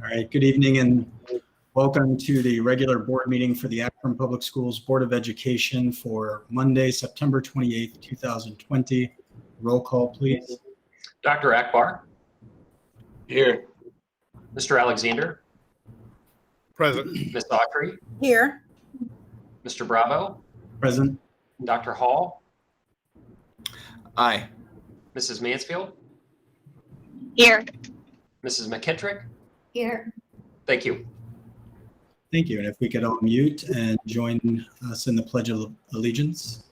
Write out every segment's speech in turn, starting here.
All right, good evening and welcome to the regular board meeting for the Akron Public Schools Board of Education for Monday, September 28th, 2020. Roll call, please. Dr. Akbar. Here. Mr. Alexander. Present. Ms. Autry. Here. Mr. Bravo. Present. Dr. Hall. Aye. Mrs. Mansfield. Here. Mrs. McKittrick. Here. Thank you. Thank you. And if we could all mute and join us in the Pledge of Allegiance.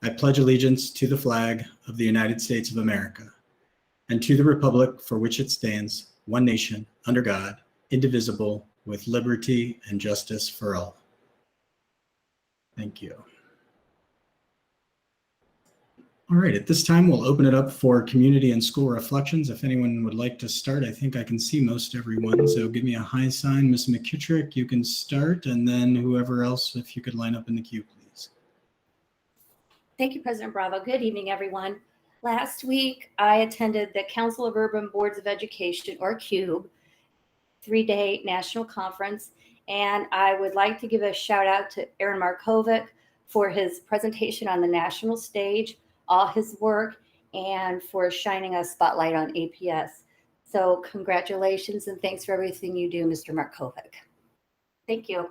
I pledge allegiance to the flag of the United States of America and to the republic for which it stands, one nation, under God, indivisible, with liberty and justice for all. Thank you. All right, at this time, we'll open it up for community and school reflections. If anyone would like to start, I think I can see most everyone. So give me a high sign. Ms. McKittrick, you can start, and then whoever else, if you could line up in the queue, please. Thank you, President Bravo. Good evening, everyone. Last week, I attended the Council of Urban Boards of Education, or CUBE, 3-day national conference. And I would like to give a shout out to Aaron Markovic for his presentation on the national stage, all his work, and for shining a spotlight on APS. So congratulations and thanks for everything you do, Mr. Markovic. Thank you.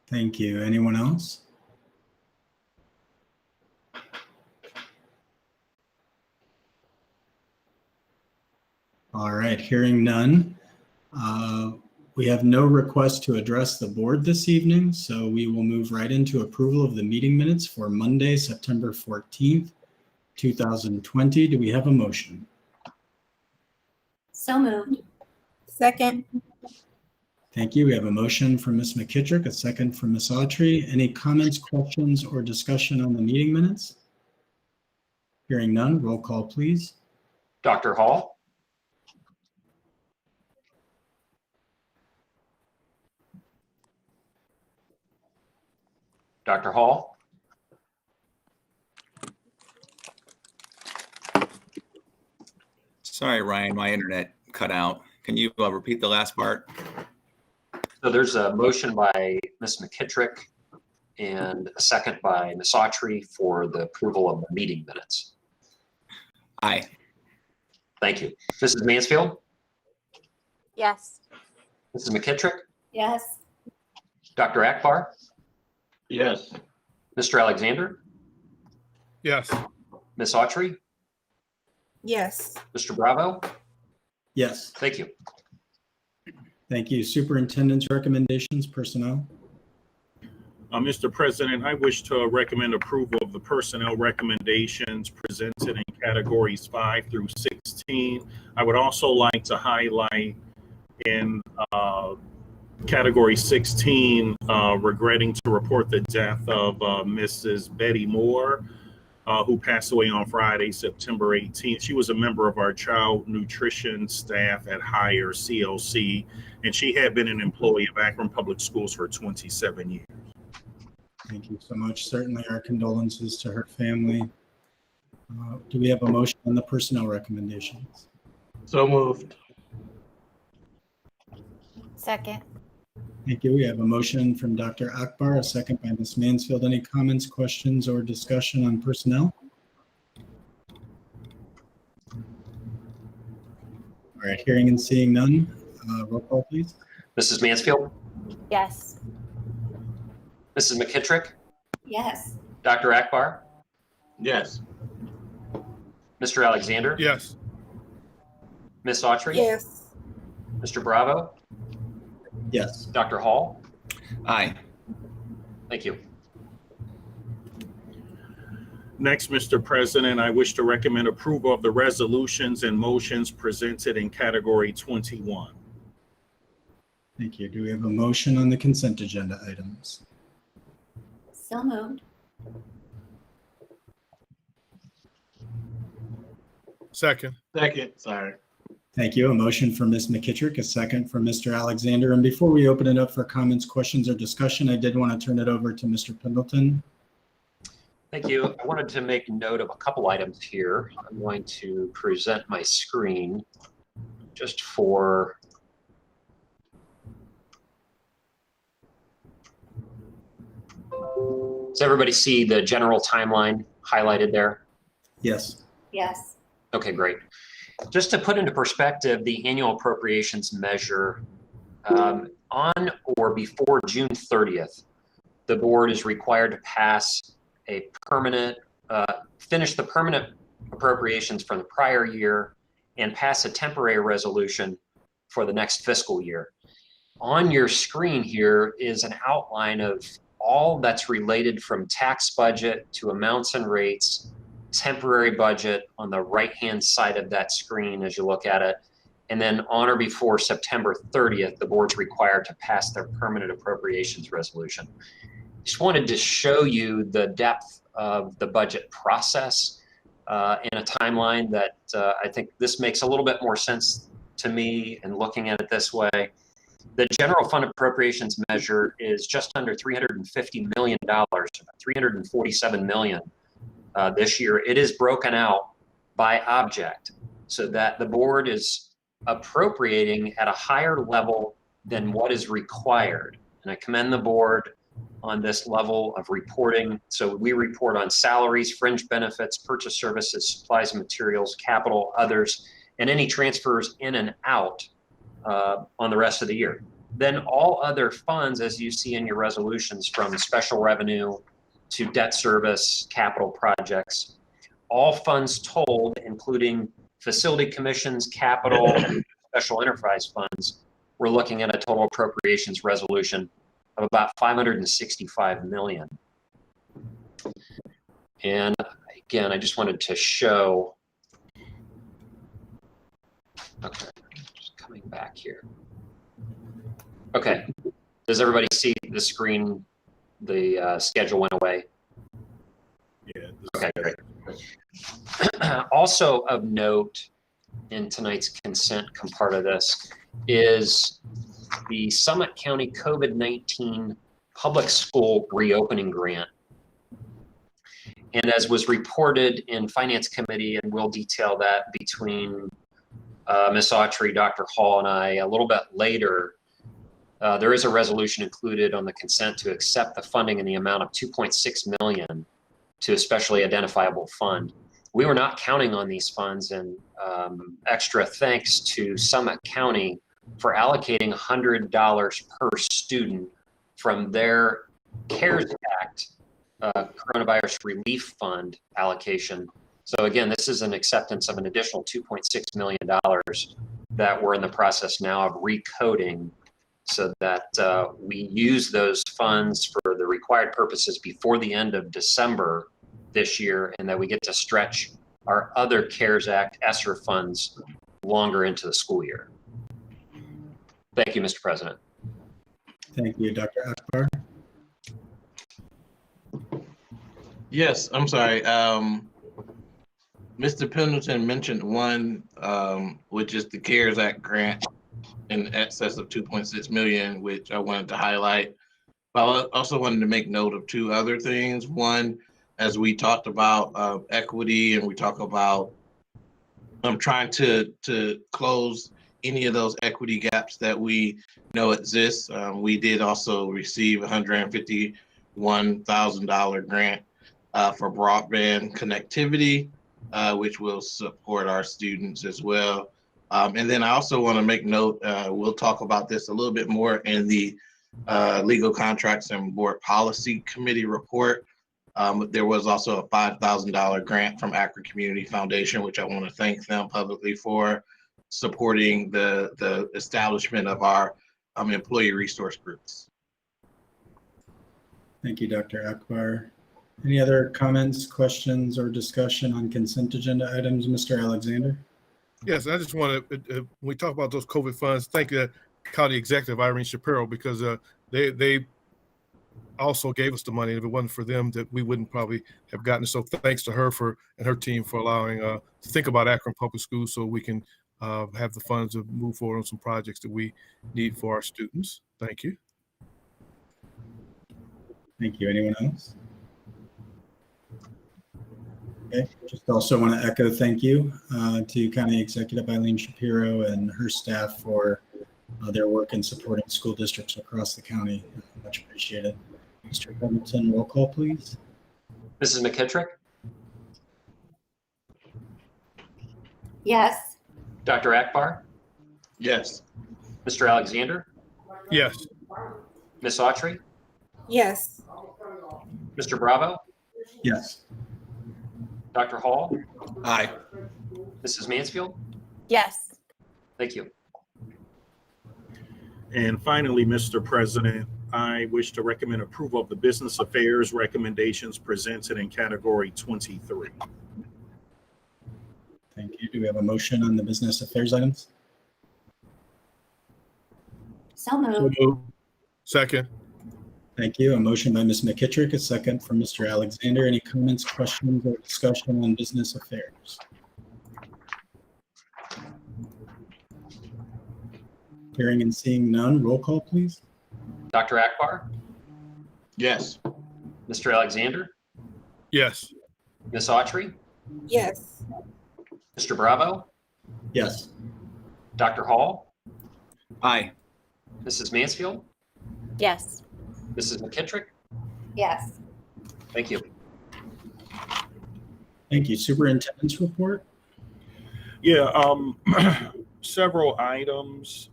Thank you. Anyone else? All right, hearing none. We have no request to address the board this evening, so we will move right into approval of the meeting minutes for Monday, September 14th, 2020. Do we have a motion? So moved. Second. Thank you. We have a motion from Ms. McKittrick, a second from Ms. Autry. Any comments, questions, or discussion on the meeting minutes? Hearing none, roll call, please. Dr. Hall. Dr. Hall. Sorry, Ryan, my internet cut out. Can you repeat the last part? So there's a motion by Ms. McKittrick and a second by Ms. Autry for the approval of the meeting minutes. Aye. Thank you. Mrs. Mansfield. Yes. Mrs. McKittrick. Yes. Dr. Akbar. Yes. Mr. Alexander. Yes. Ms. Autry. Yes. Mr. Bravo. Yes, Thank you. thank you. Superintendent's recommendations, personnel. Mr. President, I wish to recommend approval of the personnel recommendations presented in categories 5 through 16. I would also like to highlight in category 16, regretting to report the death of Mrs. Betty Moore, who passed away on Friday, September 18th. She was a member of our child nutrition staff at Higher CLC, and she had been an employee of Akron Public Schools for 27 years. Thank you so much. Certainly our condolences to her family. Do we have a motion on the personnel recommendations? So moved. Second. Thank you. We have a motion from Dr. Akbar, a second by Ms. Mansfield. Any comments, questions, or discussion on personnel? All right, hearing and seeing none. Roll call, please. Mrs. Mansfield. Yes. Mrs. McKittrick. Yes. Dr. Akbar. Yes. Mr. Alexander. Yes. Ms. Autry. Yes. Mr. Bravo. Yes. Dr. Hall. Aye. Thank you. Next, Mr. President, I wish to recommend approval of the resolutions and motions presented in category 21. Thank you. Do we have a motion on the consent agenda items? So moved. Second. Second. Sorry. Thank you. A motion from Ms. McKittrick, a second from Mr. Alexander. And before we open it up for comments, questions, or discussion, I did want to turn it over to Mr. Pendleton. Thank you. I wanted to make note of a couple items here. I'm going to present my screen just for does everybody see the general timeline highlighted there? Yes. Yes. Okay, great. Just to put into perspective, the annual appropriations measure on or before June 30th, the board is required to pass a permanent, finish the permanent appropriations from the prior year and pass a temporary resolution for the next fiscal year. On your screen here is an outline of all that's related from tax budget to amounts and rates, temporary budget on the right-hand side of that screen as you look at it. And then on or before September 30th, the board's required to pass their permanent appropriations resolution. Just wanted to show you the depth of the budget process in a timeline that I think this makes a little bit more sense to me in looking at it this way. The general fund appropriations measure is just under $350 million, $347 million this year. It is broken out by object so that the board is appropriating at a higher level than what is required. And I commend the board on this level of reporting. So we report on salaries, fringe benefits, purchase services, supplies and materials, capital, others, and any transfers in and out on the rest of the year. Then all other funds, as you see in your resolutions, from special revenue to debt service, capital projects, all funds totaled, including facility commissions, capital, special enterprise funds, we're looking at a total appropriations resolution of about $565 million. And again, I just wanted to show, okay, just coming back here. Okay, does everybody see the screen? The schedule went away. Yeah. Okay, great. Also of note in tonight's consent part of this is the Summit County COVID-19 Public School Reopening Grant. And as was reported in Finance Committee, and we'll detail that between Ms. Autry, Dr. Hall, and I a little bit later, there is a resolution included on the consent to accept the funding in the amount of $2.6 million to a specially identifiable fund. We were not counting on these funds, and extra thanks to Summit County for allocating $100 per student from their CARES Act Coronavirus Relief Fund allocation. So again, this is an acceptance of an additional $2.6 million that we're in the process now of recoding so that we use those funds for the required purposes before the end of December this year, and that we get to stretch our other CARES Act ESSER funds longer into the school year. Thank you, Mr. President. Thank you, Dr. Akbar. Yes, I'm sorry. Mr. Pendleton mentioned one, which is the CARES Act grant in excess of 2.6 million, which I wanted to highlight. But I also wanted to make note of two other things. One, as we talked about equity, and we talk about trying to close any of those equity gaps that we know exist. We did also receive a $151,000 grant for broadband connectivity, which will support our students as well. And then I also want to make note, we'll talk about this a little bit more in the Legal Contracts and Board Policy Committee report. There was also a $5,000 grant from Akron Community Foundation, which I want to thank them publicly for supporting the establishment of our employee resource groups. Thank you, Dr. Akbar. Any other comments, questions, or discussion on consent agenda items, Mr. Alexander? Yes, I just want to, when we talk about those COVID funds, thank the County Executive, Irene Shapiro, because they also gave us the money. If it wasn't for them, that we wouldn't probably have gotten it. So thanks to her and her team for allowing to think about Akron Public Schools so we can have the funds to move forward on some projects that we need for our students. Thank you. Thank you. Anyone else? Okay. Just also want to echo thank you to County Executive Eileen Shapiro and her staff for their work in supporting school districts across the county. Much appreciated. Mr. Pendleton, roll call, please. Mrs. McKittrick, Yes. Dr. Akbar, Yes. Mr. Alexander, Yes. Ms. Autry, Yes. Mr. Bravo, Yes. Dr. Hall, Aye. Mrs. Mansfield. Yes. Thank you. And finally, Mr. President, I wish to recommend approval of the business affairs recommendations presented in category 23. Thank you. Do we have a motion on the business affairs items? So So moved. moved. Second. Thank you. A motion by Ms. McKittrick, a second from Mr. Alexander. Any comments, questions, or discussion on business affairs? Hearing and seeing none, roll call, please. Dr. Akbar, Yes. Mr. Alexander, Yes. Ms. Autry, Yes. Mr. Bravo, Yes. Dr. Hall, Aye. Mrs. Mansfield, Yes. Mrs. McKittrick. Yes. Thank you. Thank you. Superintendent's report. Yeah, several items.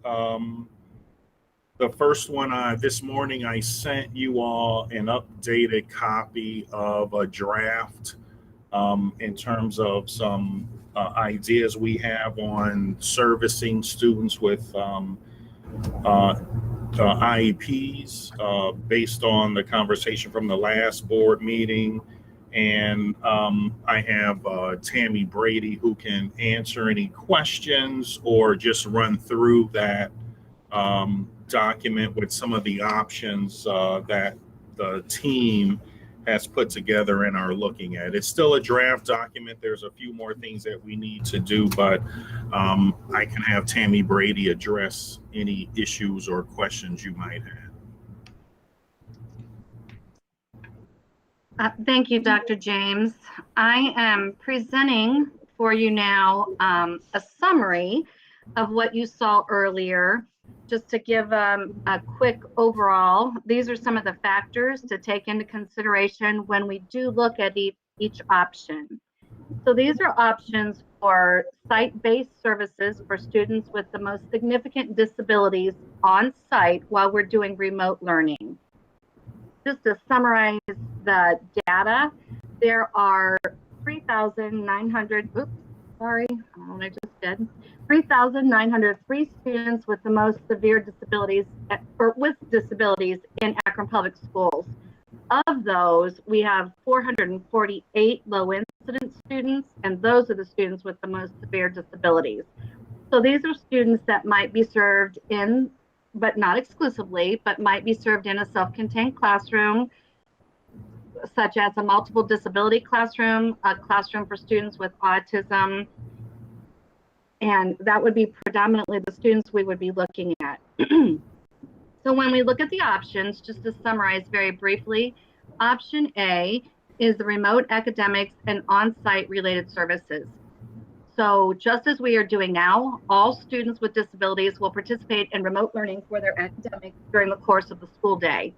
The first one, this morning, I sent you all an updated copy of a draft in terms of some ideas we have on servicing students with IEPs based on the conversation from the last board meeting. And I have Tammy Brady who can answer any questions or just run through that document with some of the options that the team has put together and are looking at. It's still a draft document. There's a few more things that we need to do, but I can have Tammy Brady address any issues or questions you might have. Thank you, Dr. James. I am presenting for you now a summary of what you saw earlier. Just to give a quick overall, these are some of the factors to take into consideration when we do look at each option. So these are options for site-based services for students with the most significant disabilities on site while we're doing remote learning. Just to summarize the data, there are 3,903 students with the most severe disabilities or with disabilities in Akron Public Schools. Of those, we have 448 low incidence students, and those are the students with the most severe disabilities. So these are students that might be served in, but not exclusively, but might be served in a self-contained classroom, such as a multiple disability classroom, a classroom for students with autism, and that would be predominantly the students we would be looking at. So when we look at the options, just to summarize very briefly, option A is the remote academics and on-site related services. So just as we are doing now, all students with disabilities will participate in remote learning for their academics during the course of the school day.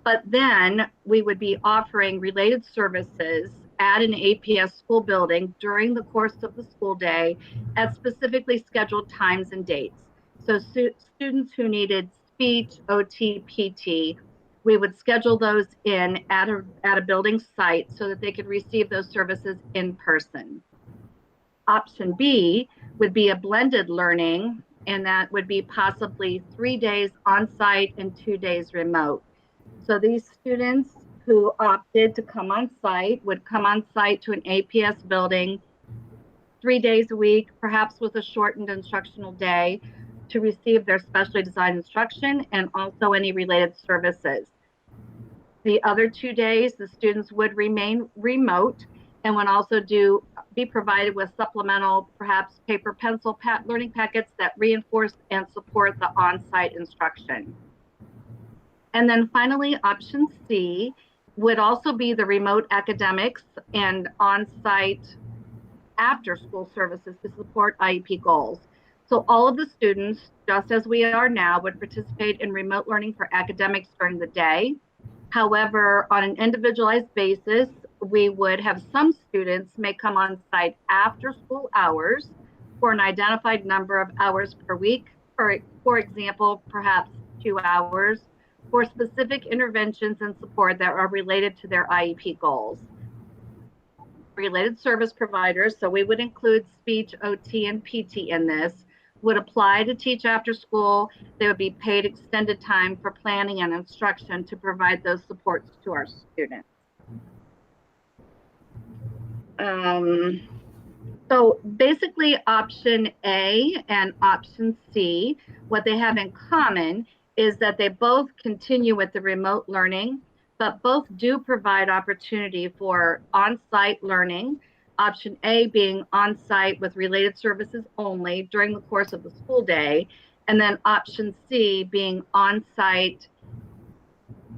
But then we would be offering related services at an APS school building during the course of the school day at specifically scheduled times and dates. So students who needed speech, OT, PT, we would schedule those in at a building site so that they could receive those services in person. Option B would be a blended learning, and that would be possibly 3 days on site and 2 days remote. So these students who opted to come on site would come on site to an APS building 3 days a week, perhaps with a shortened instructional day, to receive their specially designed instruction and also any related services. The other 2 days, the students would remain remote and would also be provided with supplemental, perhaps paper pencil learning packets that reinforce and support the on-site instruction. And then finally, option C would also be the remote academics and on-site after-school services to support IEP goals. So all of the students, just as we are now, would participate in remote learning for academics during the day. However, on an individualized basis, we would have some students may come on site after school hours for an identified number of hours per week. For example, perhaps 2 hours for specific interventions and support that are related to their IEP goals. Related service providers, so we would include speech, OT, and PT in this, would apply to teach after school. They would be paid extended time for planning and instruction to provide those supports to our students. So basically option A and option C, what they have in common is that they both continue with the remote learning, but both do provide opportunity for on-site learning. Option A being on-site with related services only during the course of the school day, and then option C being on-site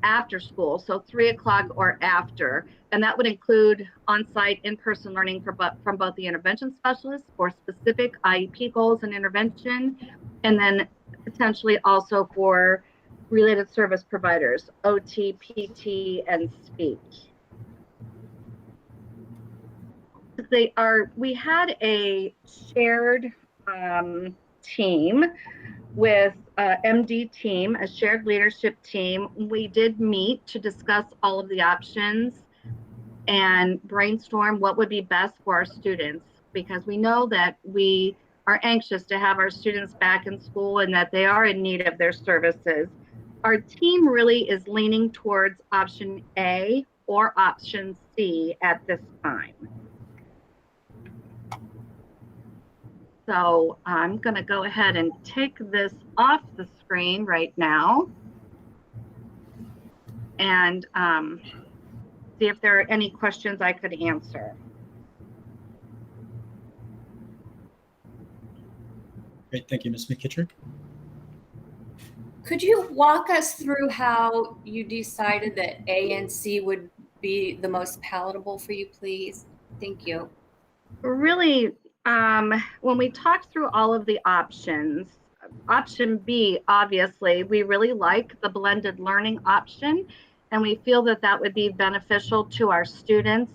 after school, so 3 o'clock or after. And that would include on-site in-person learning from both the intervention specialists for specific IEP goals and intervention, and then potentially also for related service providers, OT, PT, and speech. We had a shared team with MD team, a shared leadership team. We did meet to discuss all of the options and brainstorm what would be best for our students, because we know that we are anxious to have our students back in school and that they are in need of their services. Our team really is leaning towards option A or option C at this time. So I'm going to go ahead and take this off the screen right now and see if there are any questions I could answer. Great, thank you, Ms. McKittrick. Could you walk us through how you decided that A and C would be the most palatable for you, please? Thank you. Really, when we talked through all of the options, option B, obviously, we really like the blended learning option, and we feel that that would be beneficial to our students.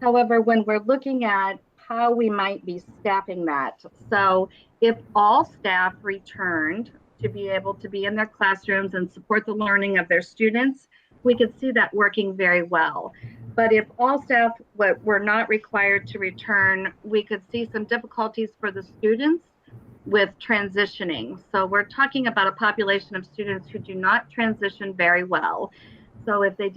However, when we're looking at how we might be staffing that, so if all staff returned to be able to be in their classrooms and support the learning of their students, we could see that working very well. But if all staff were not required to return, we could see some difficulties for the students with transitioning. So we're talking about a population of students who do not transition very well. So if they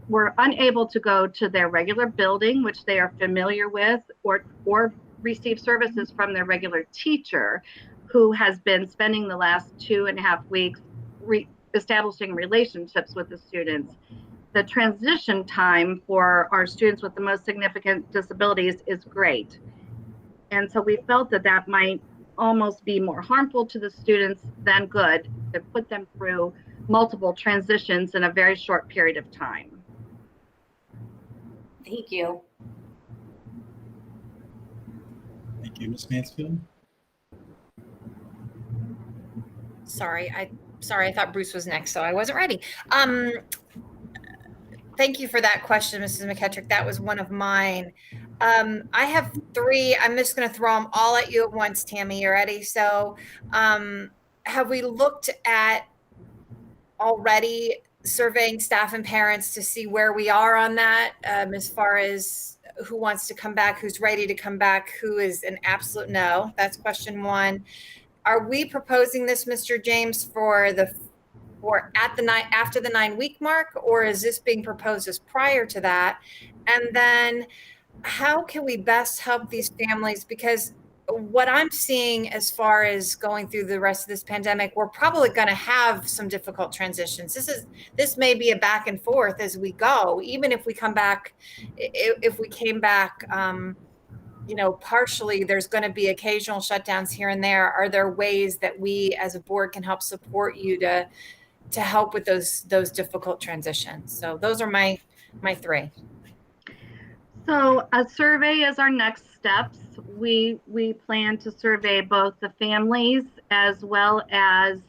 were unable to go to their regular building, which they are familiar with, or receive services from their regular teacher, who has been spending the last 2.5 weeks establishing relationships with the students, the transition time for our students with the most significant disabilities is great. And so we felt that that might almost be more harmful to the students than good to put them through multiple transitions in a very short period of time. Thank you. Thank you, Ms. Mansfield. Sorry, I thought Bruce was next, so I wasn't ready. Thank you for that question, Mrs. McKittrick. That was one of mine. I have 3. I'm just going to throw them all at you at once, Tammy. You ready? So have we looked at already surveying staff and parents to see where we are on that, as far as who wants to come back, who's ready to come back, who is an absolute no? That's question 1. Are we proposing this, Mr. James, after the 9-week mark, or is this being proposed as prior to that? And then how can we best help these families? Because what I'm seeing as far as going through the rest of this pandemic, we're probably going to have some difficult transitions. This may be a back and forth as we go, even if we come back, if we came back, partially, there's going to be occasional shutdowns here and there. Are there ways that we as a board can help support you to help with those difficult transitions. So those are my three. So a survey is our next steps. We plan to survey both the families as well as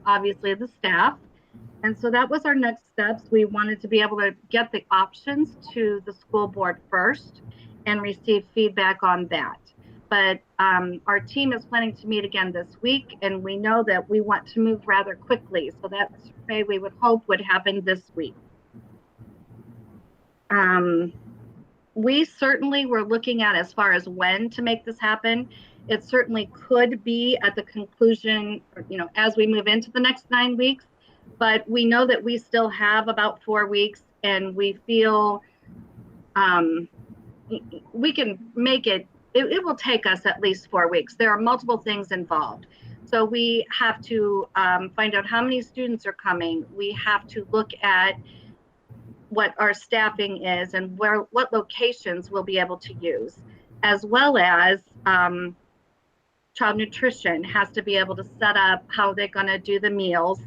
obviously the staff. And so that was our next steps. We wanted to be able to get the options to the school board first and receive feedback on that. But our team is planning to meet again this week, and we know that we want to move rather quickly. So that survey we would hope would happen this week. We certainly were looking at as far as when to make this happen. It certainly could be at the conclusion, as we move into the next 9 weeks, but we know that we still have about 4 weeks, and we feel we can make it. It will take us at least 4 weeks. There are multiple things involved. So we have to find out how many students are coming. We have to look at what our staffing is and what locations we'll be able to use, as well as child nutrition has to be able to set up how they're going to do the meals,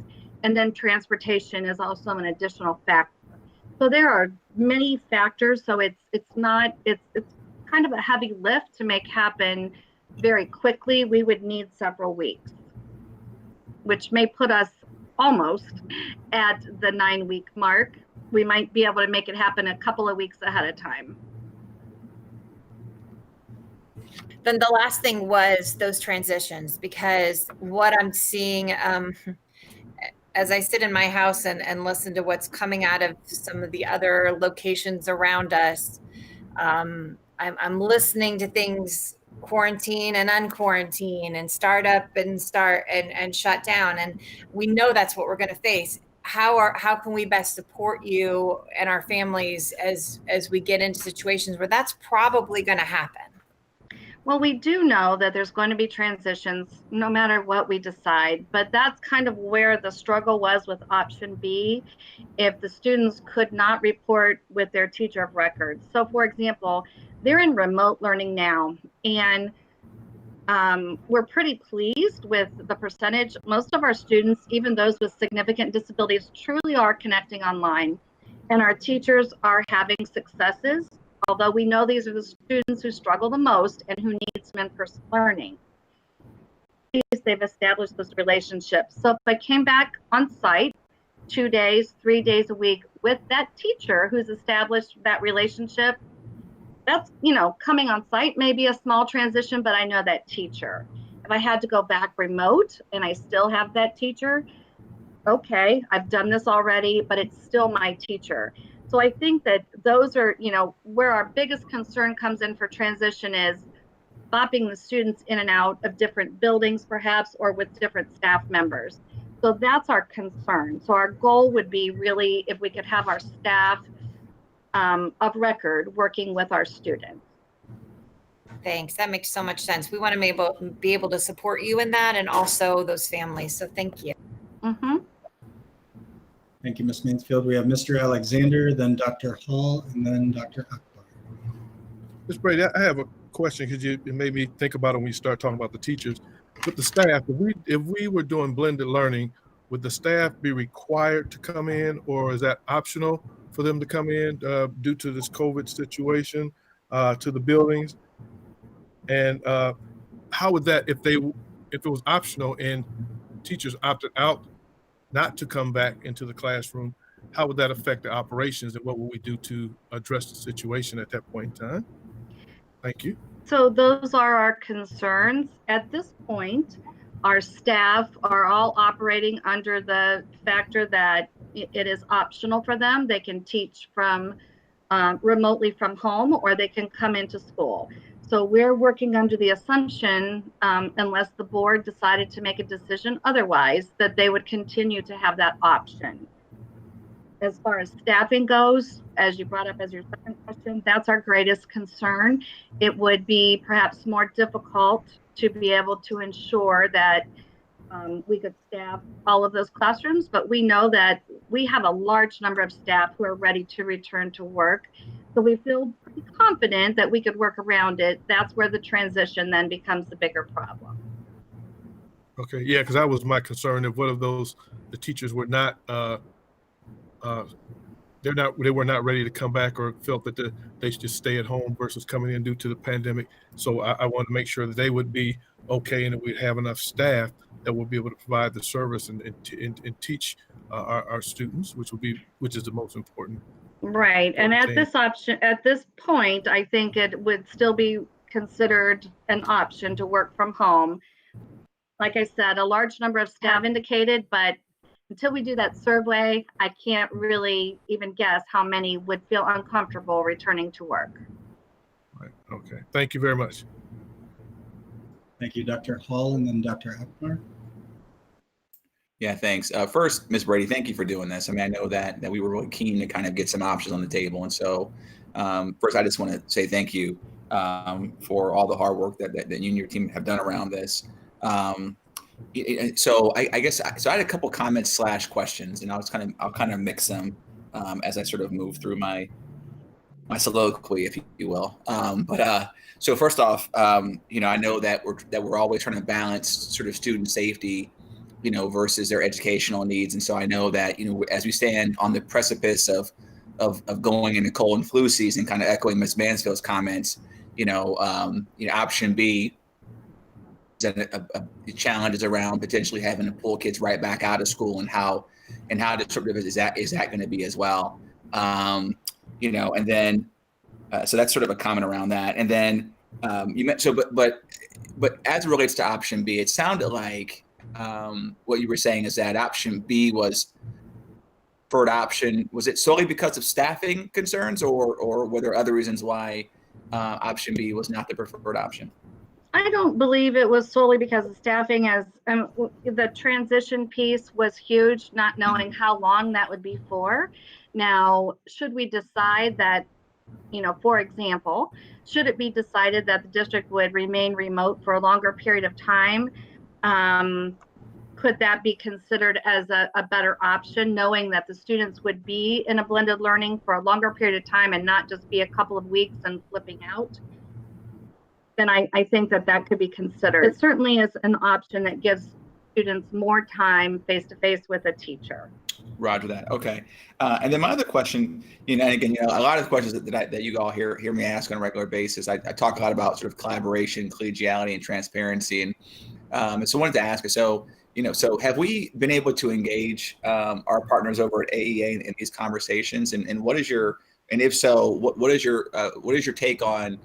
and then transportation is also an additional factor. So there are many factors. So it's kind of a heavy lift to make happen very quickly. We would need several weeks, which may put us almost at the 9-week mark. We might be able to make it happen a couple of weeks ahead of time. Then the last thing was those transitions, because what I'm seeing as I sit in my house and listen to what's coming out of some of the other locations around us, I'm listening to things quarantine and unquarantine and start up and start and shut down. And we know that's what we're going to face. How can we best support you and our families as we get into situations where that's probably going to happen? Well, we do know that there's going to be transitions no matter what we decide, but that's kind of where the struggle was with option B, if the students could not report with their teacher of record. So for example, they're in remote learning now, and we're pretty pleased with the percentage. Most of our students, even those with significant disabilities, truly are connecting online, and our teachers are having successes, although we know these are the students who struggle the most and who need some in-person learning. They've established those relationships. So if I came back on site 2 days, 3 days a week with that teacher who's established that relationship, that's, coming on site may be a small transition, but I know that teacher. If I had to go back remote and I still have that teacher, okay, I've done this already, but it's still my teacher. So I think that those are, where our biggest concern comes in for transition is bopping the students in and out of different buildings, perhaps, or with different staff members. So that's our concern. So our goal would be really if we could have our staff of record working with our students. Thanks. That makes so much sense. We want to be able to support you in that, and also those families. So thank you. Mm-hmm. Thank you, Ms. Mansfield. We have Mr. Alexander, then Dr. Hall, and then Dr. Akbar. Ms. Brady, I have a question because it made me think about it when we start talking about the teachers. With the staff, if we were doing blended learning, would the staff be required to come in, or is that optional for them to come in due to this COVID situation to the buildings? And how would that, if it was optional and teachers opted out not to come back into the classroom, how would that affect the operations, and what would we do to address the situation at that point in time? Thank you. So those are our concerns. At this point, our staff are all operating under the factor that it is optional for them. They can teach from remotely from home, or they can come into school. So we're working under the assumption, unless the board decided to make a decision otherwise, that they would continue to have that option. As far as staffing goes, as you brought up as your second question, that's our greatest concern. It would be perhaps more difficult to be able to ensure that we could staff all of those classrooms, but we know that we have a large number of staff who are ready to return to work. So we feel pretty confident that we could work around it. That's where the transition then becomes the bigger problem. Okay, yeah, because that was my concern. If one of those, the teachers were not, they were not ready to come back or felt that they should just stay at home versus coming in due to the pandemic. So I wanted to make sure that they would be okay and that we'd have enough staff that will be able to provide the service and teach our students, which is the most important. Right. And at this point, I think it would still be considered an option to work from home. Like I said, a large number of staff indicated, but until we do that survey, I can't really even guess how many would feel uncomfortable returning to work. Right. Okay. Thank you very much. Thank you, Dr. Hall, and then Dr. Akbar. Yeah, thanks. First, Ms. Brady, thank you for doing this. I mean, I know that we were really keen to kind of get some options on the table. And so first, I just want to say thank you for all the hard work that you and your team have done around this. So I guess, so I had a couple comments / questions, and I'll kind of mix them as I sort of move through my soliloquy, if you will. So first off, I know that we're always trying to balance sort of student safety, versus their educational needs. And so I know that, as we stand on the precipice of going into cold and flu season, kind of echoing Ms. Mansfield's comments, option B, challenges around potentially having to pull kids right back out of school, and how to sort of is that going to be as well, and then so that's sort of a comment around that. And then you mentioned, but as it relates to option B, it sounded like what you were saying is that option B was preferred option. Was it solely because of staffing concerns, or were there other reasons why option B was not the preferred option? I don't believe it was solely because of staffing, as the transition piece was huge, not knowing how long that would be for. Now, should we decide that, for example, should it be decided that the district would remain remote for a longer period of time, could that be considered as a better option, knowing that the students would be in a blended learning for a longer period of time and not just be a couple of weeks and flipping out? Then I think that could be considered. It certainly is an option that gives students more time face-to-face with a teacher. Roger that. Okay. And then my other question, and again, a lot of the questions that you all hear me ask on a regular basis, I talk a lot about sort of collaboration, collegiality, and transparency. And so I wanted to ask you, so have we been able to engage our partners over at AEA in these conversations? And what is your, and if so, what is your take on,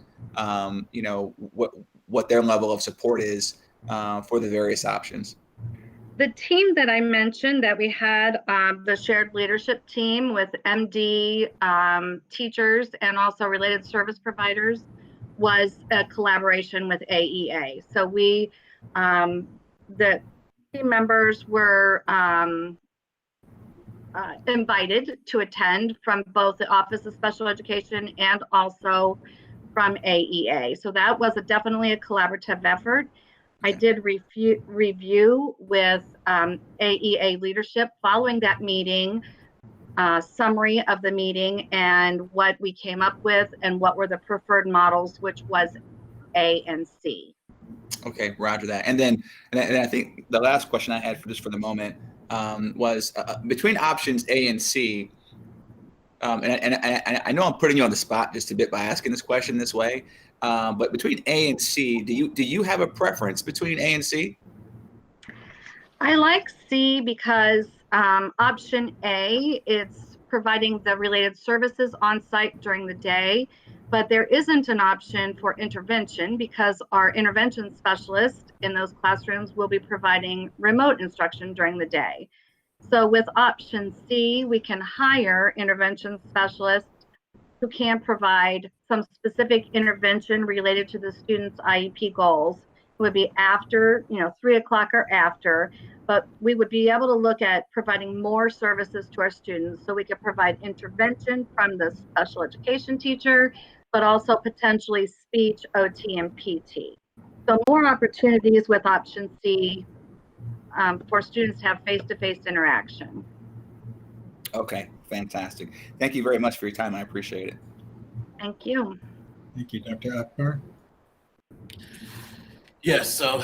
what their level of support is for the various options? The team that I mentioned that we had, the shared leadership team with MD teachers and also related service providers, was a collaboration with AEA. So we, the team members were invited to attend from both the Office of Special Education and also from AEA. So that was definitely a collaborative effort. I did review with AEA leadership following that meeting, summary of the meeting and what we came up with and what were the preferred models, which was A and C. Okay, roger that. And then, and I think the last question I had for the moment was between options A and C. And I know I'm putting you on the spot just a bit by asking this question this way, but between A and C, do you have a preference between A and C? I like C because option A, it's providing the related services on site during the day, but there isn't an option for intervention because our intervention specialist in those classrooms will be providing remote instruction during the day. So with option C, we can hire intervention specialists who can provide some specific intervention related to the student's IEP goals. It would be after, 3 o'clock or after, but we would be able to look at providing more services to our students. So we could provide intervention from the special education teacher, but also potentially speech, OT, and PT. So more opportunities with option C for students to have face-to-face interaction. Okay, fantastic. Thank you very much for your time. I appreciate it. Thank you. Thank you, Dr. Akbar. Yes. So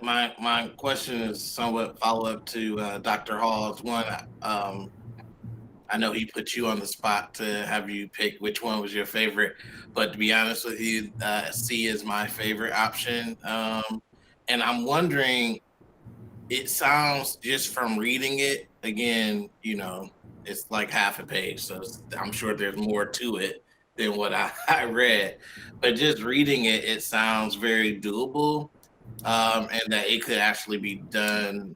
my question is somewhat follow up to Dr. Hall's one. I know he put you on the spot to have you pick which one was your favorite, but to be honest with you, C is my favorite option. And I'm wondering, it sounds just from reading it again, it's like half a page, so I'm sure there's more to it than what I read. But just reading it, it sounds very doable, and that it could actually be done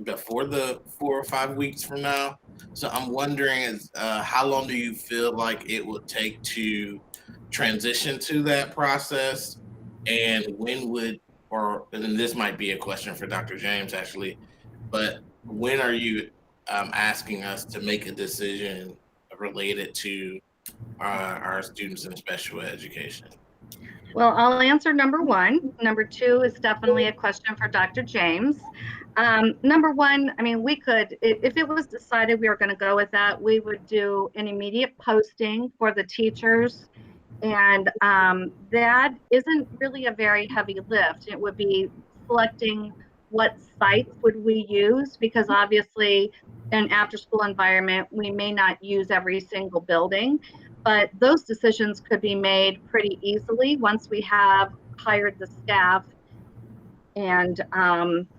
before the 4 or 5 weeks from now. So I'm wondering, how long do you feel like it would take to transition to that process, and when would, and this might be a question for Dr. James actually, but when are you asking us to make a decision related to our students in special education? Well, I'll answer number one. Number two is definitely a question for Dr. James. Number one, I mean, we could, if it was decided we were going to go with that, we would do an immediate posting for the teachers. And that isn't really a very heavy lift. It would be selecting what sites would we use, because obviously in an after-school environment, we may not use every single building. But those decisions could be made pretty easily once we have hired the staff and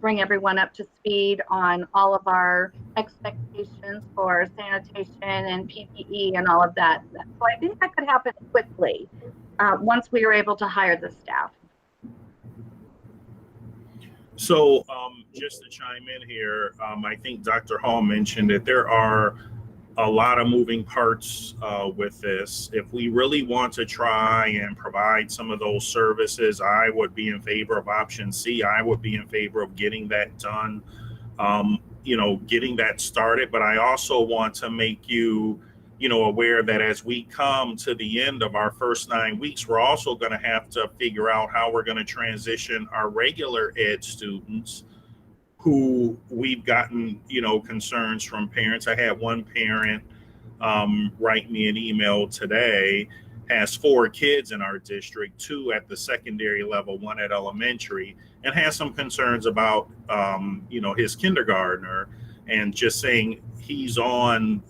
bring everyone up to speed on all of our expectations for sanitation and PPE and all of that. So I think that could happen quickly once we are able to hire the staff. So just to chime in here, I think Dr. Hall mentioned that there are a lot of moving parts with this. If we really want to try and provide some of those services, I would be in favor of option C. I would be in favor of getting that done, getting that started. But I also want to make you, aware that as we come to the end of our first 9 weeks, we're also going to have to figure out how we're going to transition our regular ed students who we've gotten, concerns from parents. I had one parent write me an email today, has 4 kids in our district, 2 at the secondary level, 1 at elementary, and has some concerns about, his kindergartner, and just saying he's on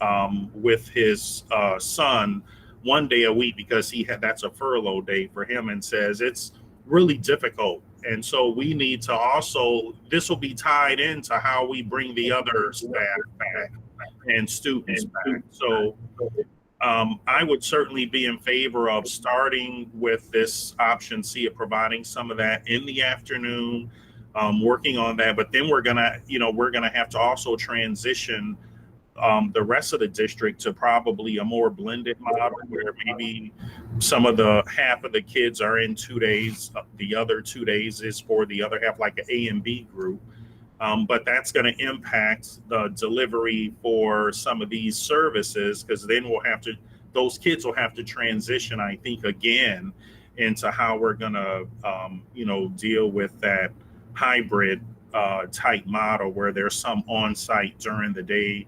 with his son 1 day a week because that's a furlough day for him, and says it's really difficult. And so we need to also, this will be tied into how we bring the other staff back and students back. So I would certainly be in favor of starting with this option C of providing some of that in the afternoon, working on that. But then we're gonna have to also transition the rest of the district to probably a more blended model where maybe half of the kids are in 2 days, the other 2 days is for the other half, like an A and B group. But that's going to impact the delivery for some of these services, because then those kids will have to transition, I think, again, into how we're going to, deal with that hybrid type model where there's some on-site during the day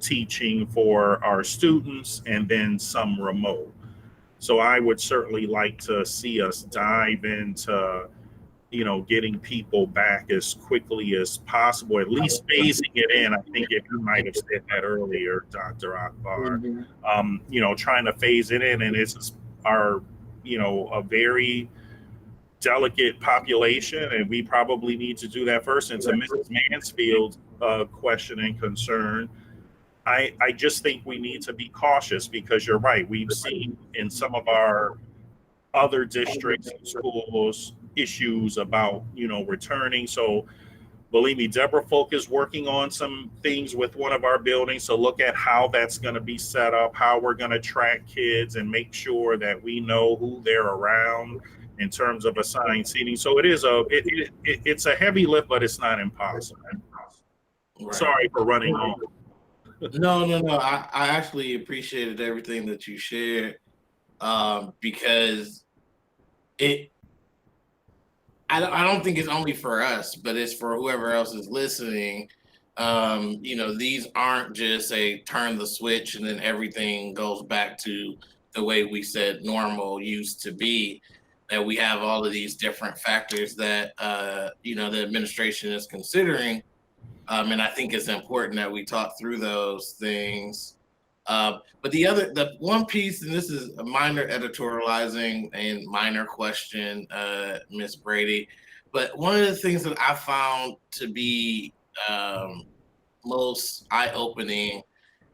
teaching for our students and then some remote. So I would certainly like to see us dive into, getting people back as quickly as possible, at least phasing it in. I think if you might have said that earlier, Dr. Akbar, trying to phase it in. And it's our, a very delicate population, and we probably need to do that first. And to Mrs. Mansfield's question and concern, I just think we need to be cautious, because you're right. We've seen in some of our other districts and schools issues about, returning. So believe me, Deborah Folk is working on some things with one of our buildings to look at how that's going to be set up, how we're going to track kids and make sure that we know who they're around in terms of assigned seating. So it's a heavy lift, but it's not impossible. Right. Sorry for running on. No. I actually appreciated everything that you shared, because I don't think it's only for us, but it's for whoever else is listening. These aren't just a turn the switch and then everything goes back to the way we said normal used to be. that we have all of these different factors that, you know, the administration is considering. And I think it's important that we talk through those things. But the one piece, and this is a minor editorializing and minor question, Ms. Brady, but one of the things that I found to be most eye-opening,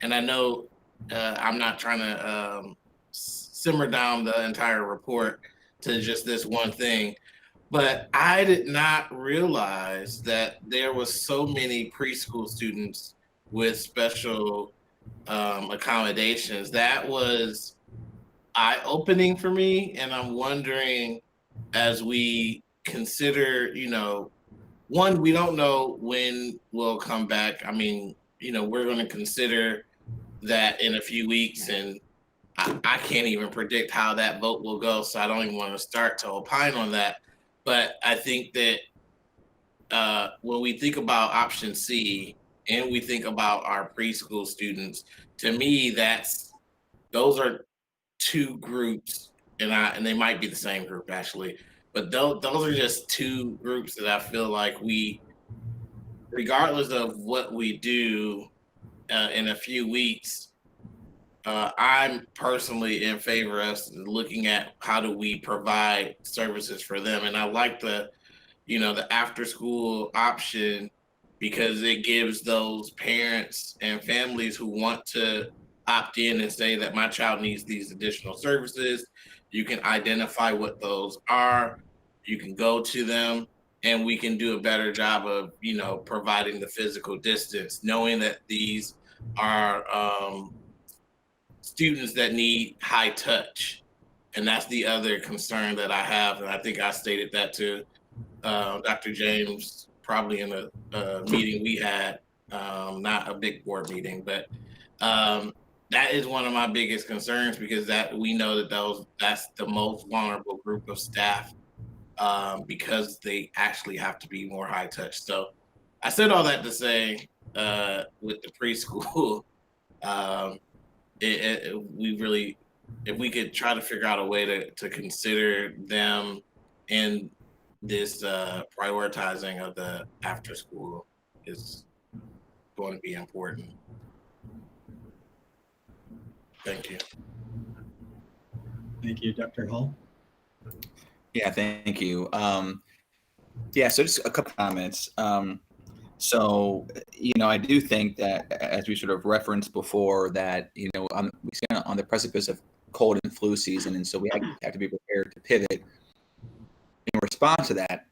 and I know I'm not trying to simmer down the entire report to just this one thing, but I did not realize that there was so many preschool students with special accommodations. That was eye-opening for me, and I'm wondering, as we consider, you know, one, we don't know when we'll come back. I mean, you know, we're going to consider that in a few weeks, and I can't even predict how that vote will go, so I don't even want to start to opine on that. But I think that when we think about option C and we think about our preschool students, to me, those are two groups, and they might be the same group actually, but those are just two groups that I feel like we, regardless of what we do in a few weeks, I'm personally in favor of looking at how do we provide services for them. And I like the after school option, because it gives those parents and families who want to opt in and say that my child needs these additional services. You can identify what those are. You can go to them, and we can do a better job of, providing the physical distance, knowing that these are students that need high touch. And that's the other concern that I have. And I think I stated that to Dr. James, probably in a meeting we had, not a big board meeting, but that is one of my biggest concerns, because that we know that that's the most vulnerable group of staff, because they actually have to be more high touch. So I said all that to say, with the preschool, we really, if we could try to figure out a way to consider them in this prioritizing of the after school, is going to be important. Thank you. Thank you, Dr. Hall. Yeah, thank you. So just a couple comments. So, I do think that, as we sort of referenced before, that, we stand on the precipice of cold and flu season. And so we have to be prepared to pivot in response to that.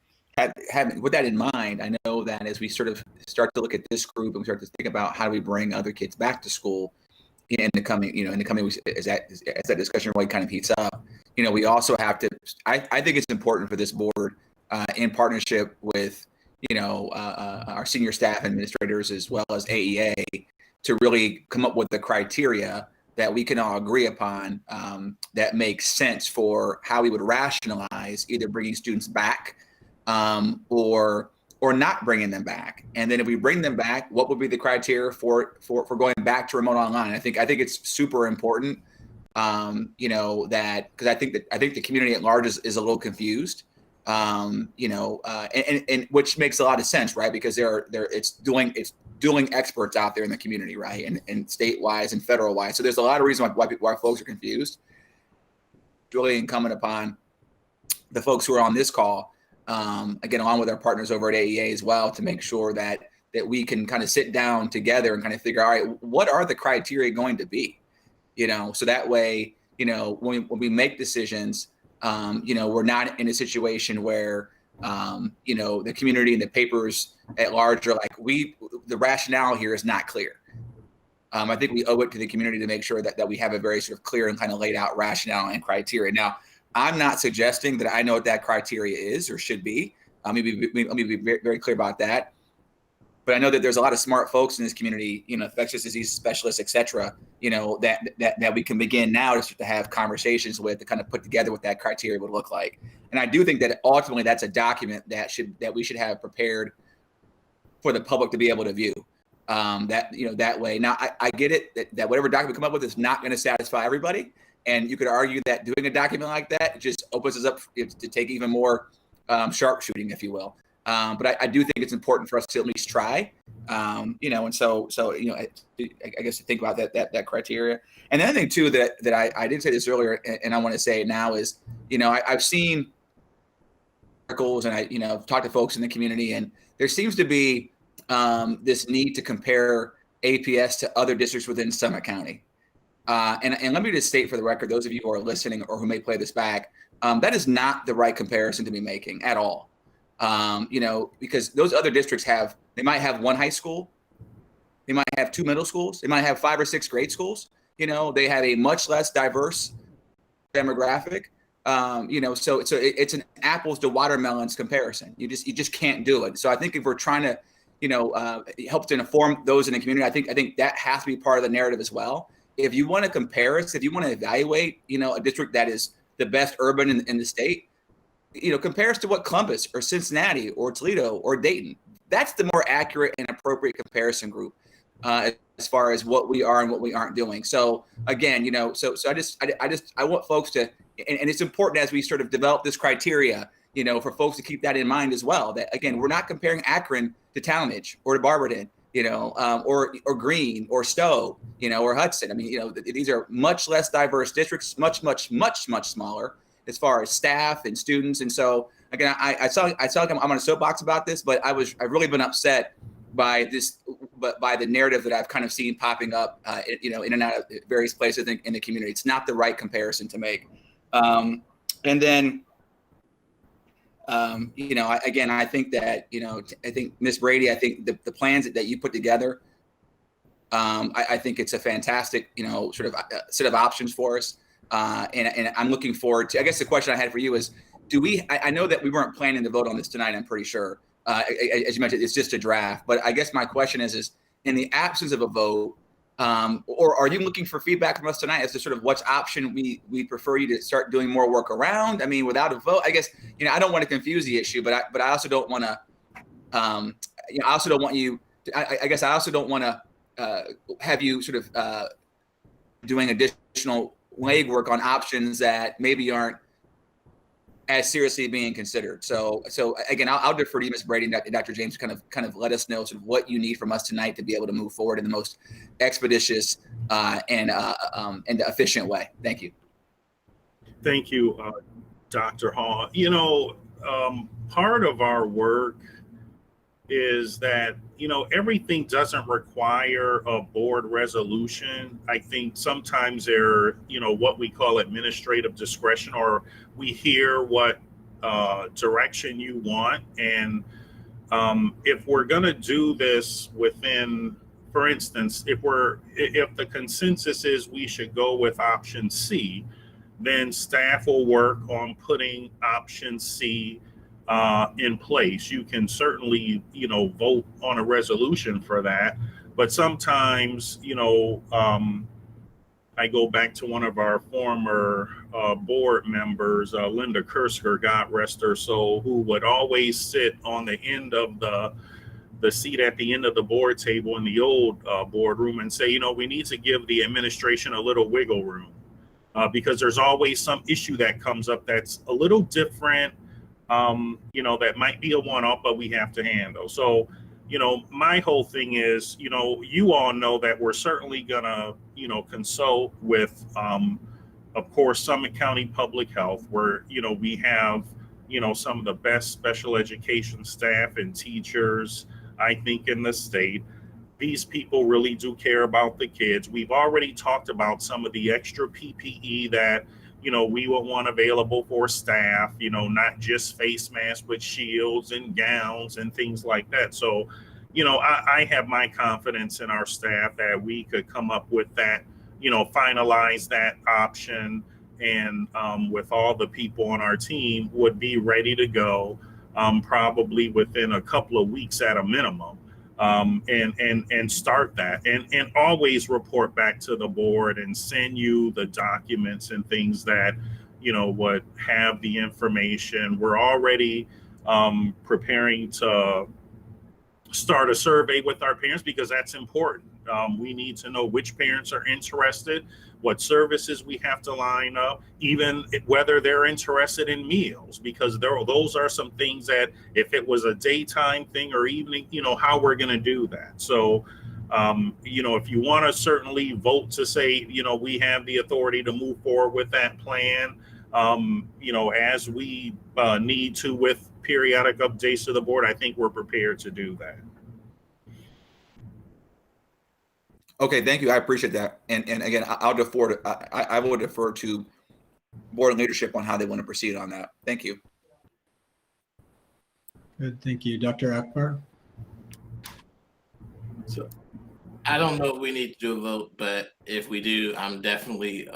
With that in mind, I know that as we sort of start to look at this group and we start to think about how do we bring other kids back to school in the coming weeks, as that discussion really kind of heats up, we also have to, I think it's important for this board, in partnership with, our senior staff administrators as well as AEA, to really come up with the criteria that we can all agree upon, that makes sense for how we would rationalize either bringing students back, or not bringing them back. And then if we bring them back, what would be the criteria for going back to remote online? I think it's super important, that, because I think the community at large is a little confused, and which makes a lot of sense, right? Because it's dueling experts out there in the community, right? And statewide and federal wise. So there's a lot of reasons why folks are confused. It's really incumbent upon the folks who are on this call, again, along with our partners over at AEA as well, to make sure that we can kind of sit down together and kind of figure, all right, what are the criteria going to be, so that way, when we make decisions, we're not in a situation where, the community and the papers at large are like, the rationale here is not clear. I think we owe it to the community to make sure that we have a very sort of clear and kind of laid out rationale and criteria. Now, I'm not suggesting that I know what that criteria is or should be. Let me be very, very clear about that. But I know that there's a lot of smart folks in this community, infectious disease specialists, et cetera, that we can begin now to have conversations with, to kind of put together what that criteria would look like. And I do think that ultimately that's a document that we should have prepared for the public to be able to view. That way. Now, I get it that whatever document we come up with is not going to satisfy everybody. And you could argue that doing a document like that just opens us up to take even more sharpshooting, if you will. But I do think it's important for us to at least try, you know, and so you know, I guess to think about that criteria. And the other thing too that I did say this earlier, and I want to say it now is, you know, I've seen articles and I, you know, talked to folks in the community, and there seems to be this need to compare APS to other districts within Summit County. And let me just state for the record, those of you who are listening or who may play this back, that is not the right comparison to be making at all. You know, because those other districts they might have one high school, they might have 2 middle schools, they might have 5 or 6 grade schools. You know, they have a much less diverse demographic. You know, so it's an apples to watermelons comparison. You just can't do it. So I think if we're trying to, you know, help to inform those in the community, I think that has to be part of the narrative as well. If you want to compare us, if you want to evaluate, you know, a district that is the best urban in the state, you know, compare us to what Columbus or Cincinnati or Toledo or Dayton. That's the more accurate and appropriate comparison group as far as what we are and what we aren't doing. So again, you know, so I want folks to, and it's important as we sort of develop this criteria, you know, for folks to keep that in mind as well. That again, we're not comparing Akron to Talmadge or to Barberton, you know, or Greene or Stowe, you know, or Hudson. I mean, you know, these are much less diverse districts, much smaller as far as staff and students. And so again, I saw like I'm on a soapbox about this, but I've really been upset by the narrative that I've kind of seen popping up, you know, in and out of various places in the community. It's not the right comparison to make. And then, you know, I think that, you know, I think Ms. Brady, I think the plans that you put together, I think it's a fantastic, you know, sort of set of options for us. And I'm looking forward to, I guess the question I had for you is, I know that we weren't planning to vote on this tonight, I'm pretty sure. As you mentioned, it's just a draft, but I guess my question is in the absence of a vote, or are you looking for feedback from us tonight as to sort of which option we prefer you to start doing more work around? I mean, without a vote, I guess, you know, I don't want to confuse the issue, but I also don't want to, you know, I also don't want you to, I guess I also don't want to have you sort of doing additional legwork on options that maybe aren't as seriously being considered. So again, I'll defer to you, Ms. Brady and Dr. James, kind of let us know sort of what you need from us tonight to be able to move forward in the most expeditious and efficient way. Thank you. Thank you, Dr. Hall. You know, part of our work is that, you know, everything doesn't require a board resolution. I think sometimes there, you know, what we call administrative discretion, or we hear what direction you want. And if we're going to do this within, for instance, if the consensus is we should go with option C, then staff will work on putting option C in place. You can certainly, you know, vote on a resolution for that, but sometimes, you know, I go back to one of our former board members, Linda Kersker, God rest her soul, who would always sit on the end of the seat at the end of the board table in the old boardroom and say, you know, we need to give the administration a little wiggle room because there's always some issue that comes up that's a little different. You know, that might be a one-off, but we have to handle. So, you know, my whole thing is, you know, you all know that we're certainly gonna, you know, consult with, of course, Summit County Public Health, where, you know, we have, you know, some of the best special education staff and teachers, I think, in the state. These people really do care about the kids. We've already talked about some of the extra PPE that, you know, we will want available for staff, you know, not just face masks, but shields and gowns and things like that. So, you know, I have my confidence in our staff that we could come up with that, you know, finalize that option, and with all the people on our team would be ready to go probably within a couple of weeks at a minimum. And start that and always report back to the board and send you the documents and things that, you know, would have the information. We're already preparing to start a survey with our parents because that's important. We need to know which parents are interested, what services we have to line up, even whether they're interested in meals, because those are some things that if it was a daytime thing or evening, how we're going to do that. So, if you want to certainly vote to say, we have the authority to move forward with that plan, as we need to with periodic updates to the board, I think we're prepared to do that. Okay, thank you. I appreciate that. And again, I'll defer to, I will defer to board leadership on how they want to proceed on that. Thank you. Good, thank you. Dr. Akbar? So I don't know if we need to do a vote, but if we do, I'm definitely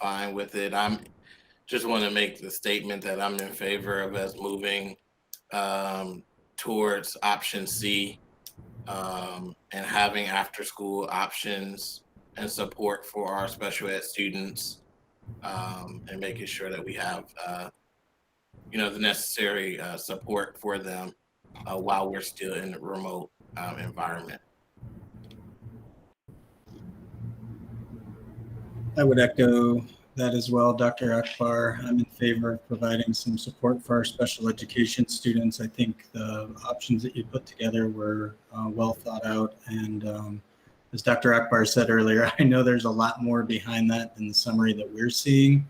fine with it. I'm just want to make the statement that I'm in favor of us moving towards option C, and having after school options and support for our special ed students, and making sure that we have the necessary support for them while we're still in the remote environment. I would echo that as well, Dr. Akbar. I'm in favor of providing some support for our special education students. I think the options that you put together were well thought out. And as Dr. Akbar said earlier, I know there's a lot more behind that than the summary that we're seeing,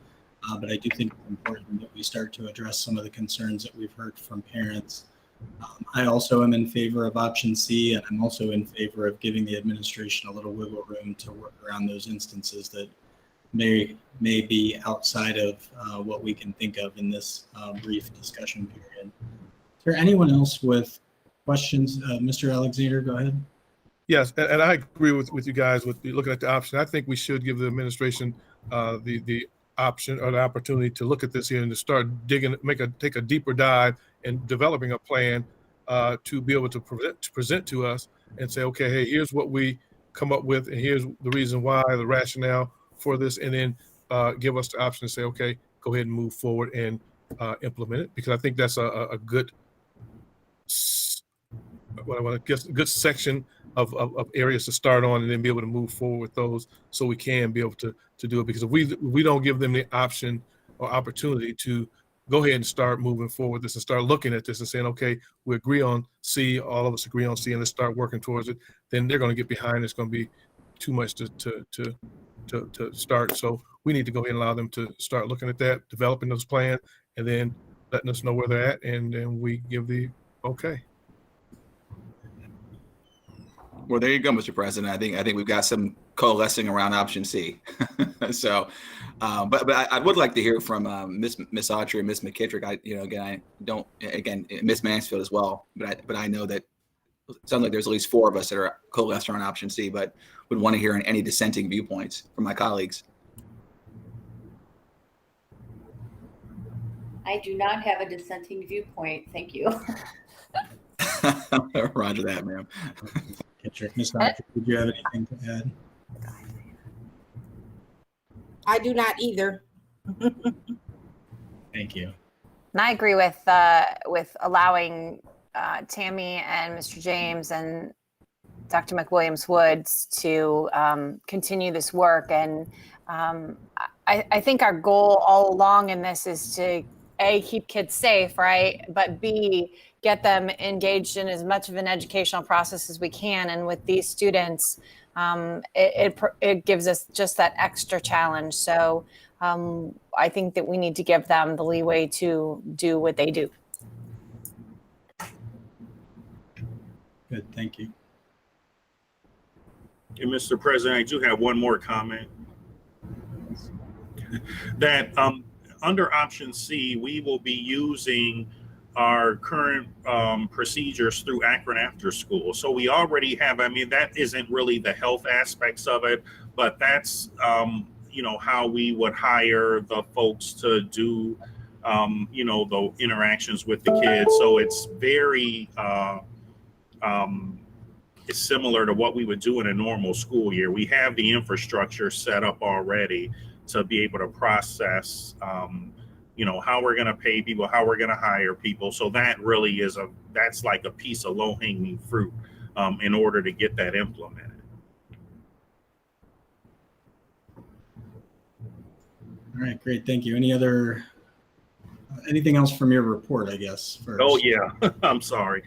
but I do think it's important that we start to address some of the concerns that we've heard from parents. I also am in favor of option C, and I'm also in favor of giving the administration a little wiggle room to work around those instances that may be outside of what we can think of in this brief discussion period. Is there anyone else with questions? Mr. Alexander, go ahead. Yes, and I agree with you guys with looking at the option. I think we should give the administration the option or the opportunity to look at this here and to start digging, take a deeper dive in developing a plan to be able to present to us and say, okay, hey, here's what we come up with, and here's the reason why, the rationale for this, and then give us the option to say, okay, go ahead and move forward and implement it, because I think that's a good, good section of areas to start on, and then be able to move forward with those, so we can be able to do it. Because if we don't give them the option or opportunity to go ahead and start moving forward this and start looking at this and saying, okay, we agree on C, all of us agree on C, and let's start working towards it, then they're going to get behind. It's going to be too much to start. So we need to go ahead and allow them to start looking at that, developing those plans, and then letting us know where they're at, and then we give the okay. Well, there you go, Mr. President. I think we've got some coalescing around option C. So, but I would like to hear from Miss Autry and Miss McKittrick. Miss Mansfield as well. But I know that it sounds like there's at least 4 of us that are coalescing around option C. But would want to hear any dissenting viewpoints from my colleagues. I do not have a dissenting viewpoint. Thank you. Roger that, ma'am. Ms. Autry, did you have anything to add? I do not either. Thank you. And I agree with allowing Tammy and Mr. James and Dr. McWilliams-Woods to continue this work. And I think our goal all along in this is to A, keep kids safe, right? But B, get them engaged in as much of an educational process as we can. And with these students, it gives us just that extra challenge. So I think that we need to give them the leeway to do what they do. Good, thank you. And Mr. President, I do have one more comment. That under option C, we will be using our current procedures through Akron After School. So we already have, that isn't really the health aspects of it, but that's, how we would hire the folks to do, the interactions with the kids. So it's very, it's similar to what we would do in a normal school year. We have the infrastructure set up already to be able to process, how we're going to pay people, how we're going to hire people. So that really is that's like a piece of low-hanging fruit in order to get that implemented. All right, great. Thank you. Anything else from your report, I guess, first? Oh, yeah. I'm sorry.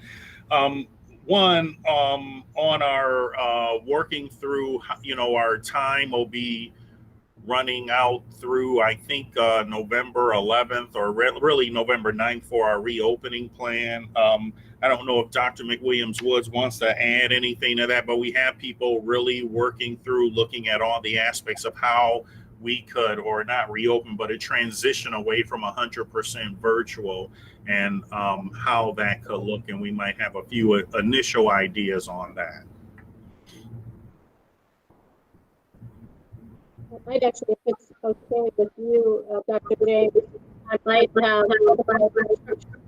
One, on our working through, our time will be running out through, I think, November 11th or really November 9th for our reopening plan. I don't know if Dr. McWilliams-Woods wants to add anything to that, but we have people really working through looking at all the aspects of how we could, or not reopen, but a transition away from 100% virtual and how that could look. And we might have a few initial ideas on that. Might actually, if it's okay with you, Dr. James, I might have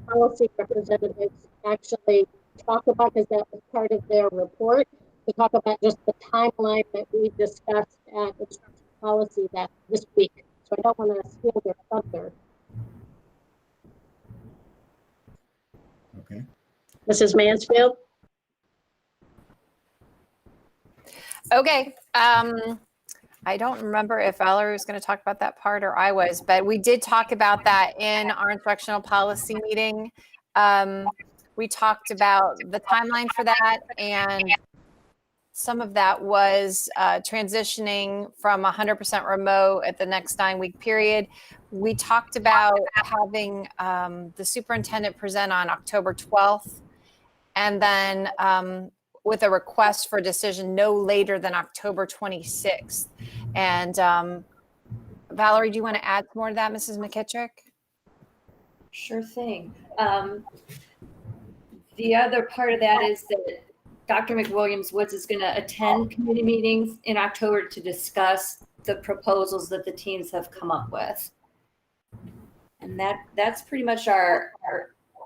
policy representatives actually talk about, because that was part of their report, to talk about just the timeline that we discussed at instructional policy that this week. So I don't want to steal their thunder. Okay. Mrs. Mansfield? Okay. I don't remember if Valerie was going to talk about that part or I was, but we did talk about that in our instructional policy meeting. We talked about the timeline for that, and some of that was transitioning from 100% remote at the next 9-week period. We talked about having the superintendent present on October 12th, and then with a request for decision no later than October 26th. And Valerie, do you want to add more to that, Mrs. McKittrick? Sure thing. The other part of that is that Dr. McWilliams-Woods is going to attend committee meetings in October to discuss the proposals that the teams have come up with. And that's pretty much our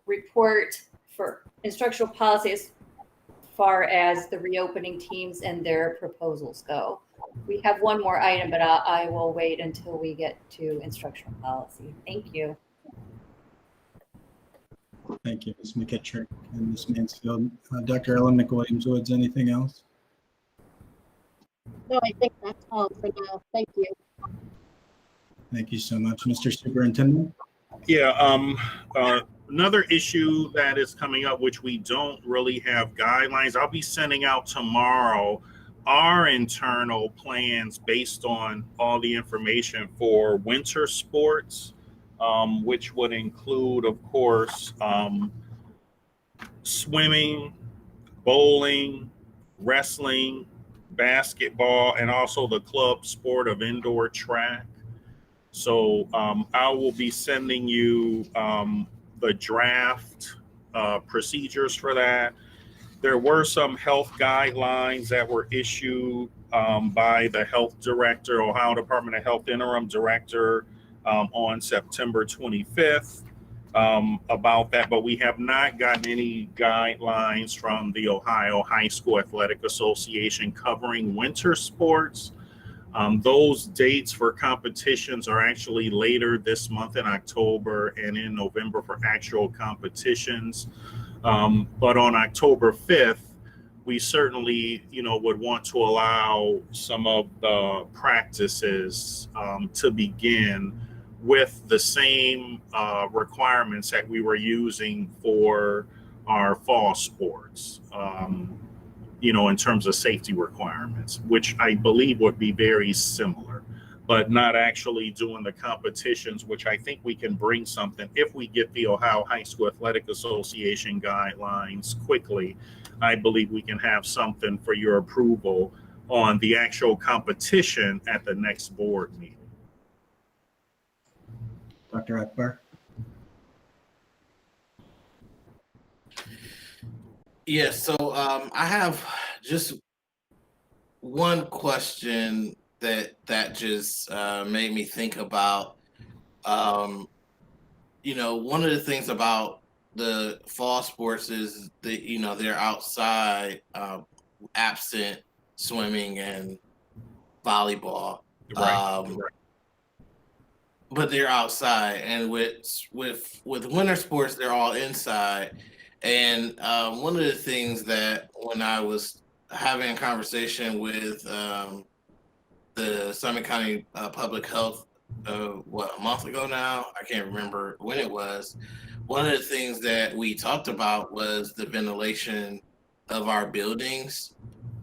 report for instructional policy as far as the reopening teams and their proposals go. We have one more item, but I will wait until we get to instructional policy. Thank you. Thank you, Ms. McKittrick and Ms. Mansfield. Dr. Ellen McWilliams-Woods, anything else? No, I think that's all for now. Thank you. Thank you so much, Mr. Superintendent. Yeah, another issue that is coming up, which we don't really have guidelines, I'll be sending out tomorrow our internal plans based on all the information for winter sports, which would include, of course, swimming, bowling, wrestling, basketball, and also the club sport of indoor track. So I will be sending you the draft procedures for that. There were some health guidelines that were issued by the health director, Ohio Department of Health interim director, on September 25th about that, but we have not gotten any guidelines from the Ohio High School Athletic Association covering winter sports. Those dates for competitions are actually later this month in October and in November for actual competitions. But on October 5th, we certainly, would want to allow some of the practices to begin with the same requirements that we were using for our fall sports. In terms of safety requirements, which I believe would be very similar, but not actually doing the competitions, which I think we can bring something. If we get the Ohio High School Athletic Association guidelines quickly, I believe we can have something for your approval on the actual competition at the next board meeting. Dr. Akbar? Yes, so I have just one question that just made me think about, one of the things about the fall sports is that, they're outside, absent swimming and volleyball. Right. But they're outside, and with winter sports, they're all inside. And one of the things that when I was having a conversation with the Summit County Public Health a month ago now. I can't remember when it was. One of the things that we talked about was the ventilation of our buildings.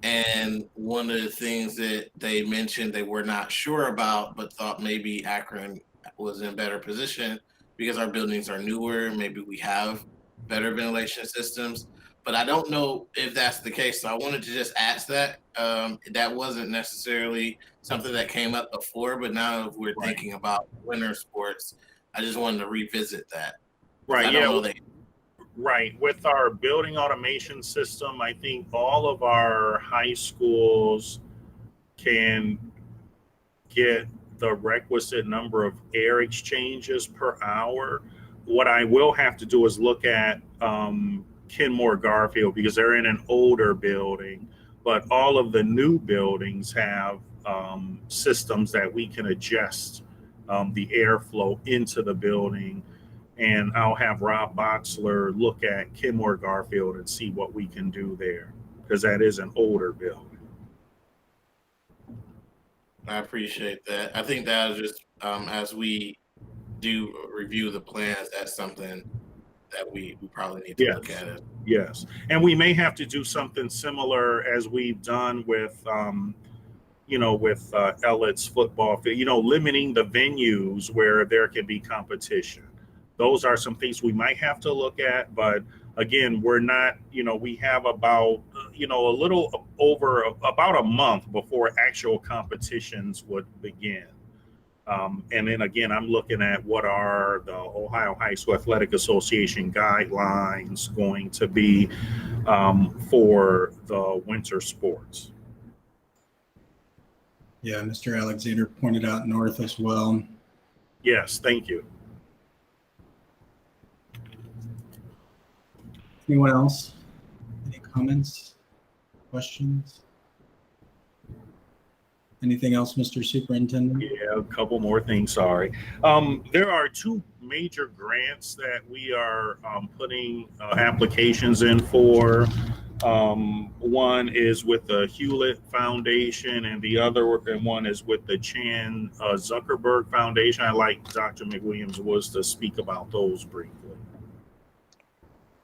And one of the things that they mentioned they were not sure about, but thought maybe Akron was in a better position because our buildings are newer. Maybe we have better ventilation systems, but I don't know if that's the case. So I wanted to just ask that. That wasn't necessarily something that came up before, but now if we're thinking about winter sports, I just wanted to revisit that. Right. Yeah. Right. With our building automation system, I think all of our high schools can get the requisite number of air exchanges per hour. What I will have to do is look at Kenmore Garfield because they're in an older building, but all of the new buildings have systems that we can adjust the airflow into the building. And I'll have Rob Boxler look at Kenmore Garfield and see what we can do there because that is an older building. I appreciate that. I think that was just as we do review the plans, that's something that we probably need to look at it. Yes. And we may have to do something similar as we've done with, with Ellet's football, limiting the venues where there can be competition. Those are some things we might have to look at, but again, we're not, we have about, a little over about a month before actual competitions would begin. And then again, I'm looking at what are the Ohio High School Athletic Association guidelines going to be for the winter sports. Yeah, Mr. Alexander pointed out north as well. Yes, thank you. Anyone else? Any comments, questions? Anything else, Mr. Superintendent? Yeah, a couple more things, sorry. There are two major grants that we are putting applications in for. One is with the Hewlett Foundation and the other one is with the Chan Zuckerberg Foundation. I'd like Dr. McWilliams-Woods to speak about those briefly.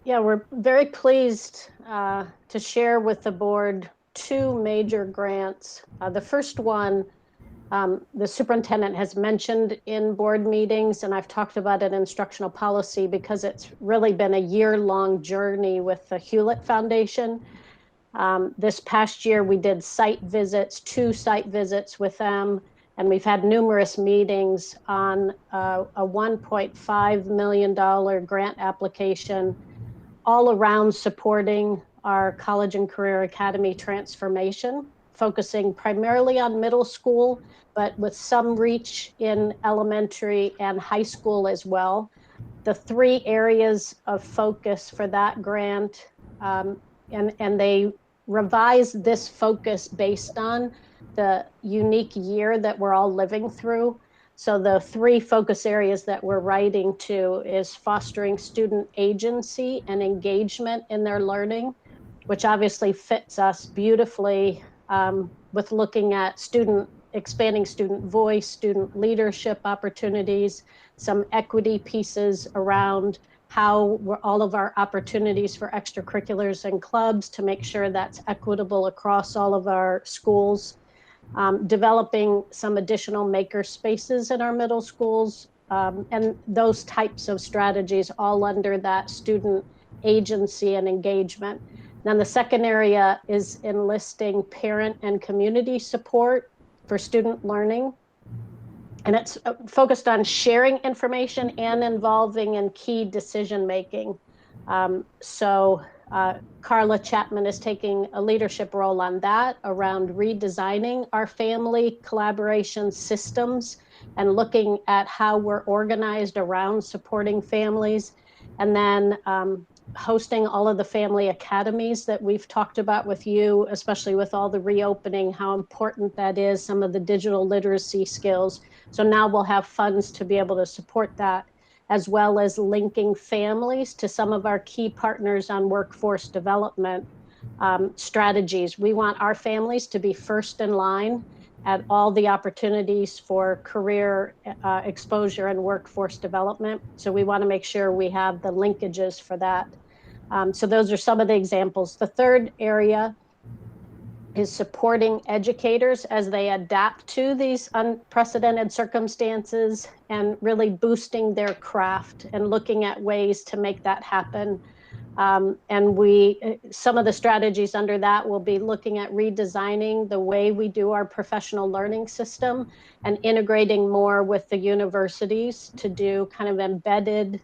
Yeah, we're very pleased to share with the board two major grants. The first one, the superintendent has mentioned in board meetings, and I've talked about it in instructional policy because it's really been a year-long journey with the Hewlett Foundation. This past year, we did two site visits with them, and we've had numerous meetings on a $1.5 million grant application all around supporting our college and career academy transformation, focusing primarily on middle school, but with some reach in elementary and high school as well. The three areas of focus for that grant, and they revised this focus based on the unique year that we're all living through. So the three focus areas that we're writing to is fostering student agency and engagement in their learning, which obviously fits us beautifully with looking at expanding student voice, student leadership opportunities, some equity pieces around how all of our opportunities for extracurriculars and clubs to make sure that's equitable across all of our schools. Developing some additional maker spaces in our middle schools, and those types of strategies all under that student agency and engagement. Then the second area is enlisting parent and community support for student learning. And it's focused on sharing information and involving in key decision-making. Carla Chapman is taking a leadership role on that around redesigning our family collaboration systems and looking at how we're organized around supporting families. And then hosting all of the family academies that we've talked about with you, especially with all the reopening, how important that is, some of the digital literacy skills. So now we'll have funds to be able to support that, as well as linking families to some of our key partners on workforce development strategies. We want our families to be first in line at all the opportunities for career exposure and workforce development. So we want to make sure we have the linkages for that. So those are some of the examples. The third area is supporting educators as they adapt to these unprecedented circumstances and really boosting their craft and looking at ways to make that happen. And some of the strategies under that will be looking at redesigning the way we do our professional learning system and integrating more with the universities to do kind of embedded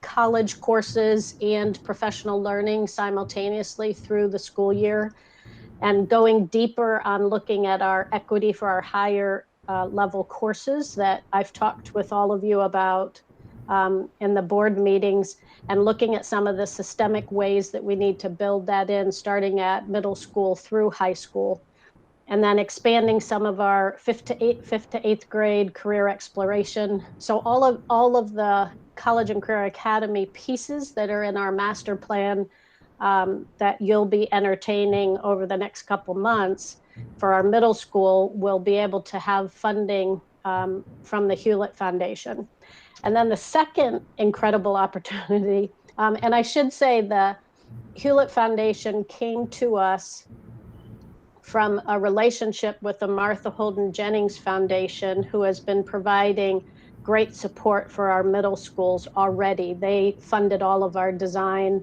college courses and professional learning simultaneously through the school year, and going deeper on looking at our equity for our higher level courses that I've talked with all of you about in the board meetings, and looking at some of the systemic ways that we need to build that in, starting at middle school through high school, and then expanding some of our fifth to eighth grade career exploration. So all of the college and career academy pieces that are in our master plan that you'll be entertaining over the next couple months for our middle school will be able to have funding from the Hewlett Foundation. And then the second incredible opportunity, and I should say the Hewlett Foundation came to us from a relationship with the Martha Holden Jennings Foundation, who has been providing great support for our middle schools already. They funded all of our design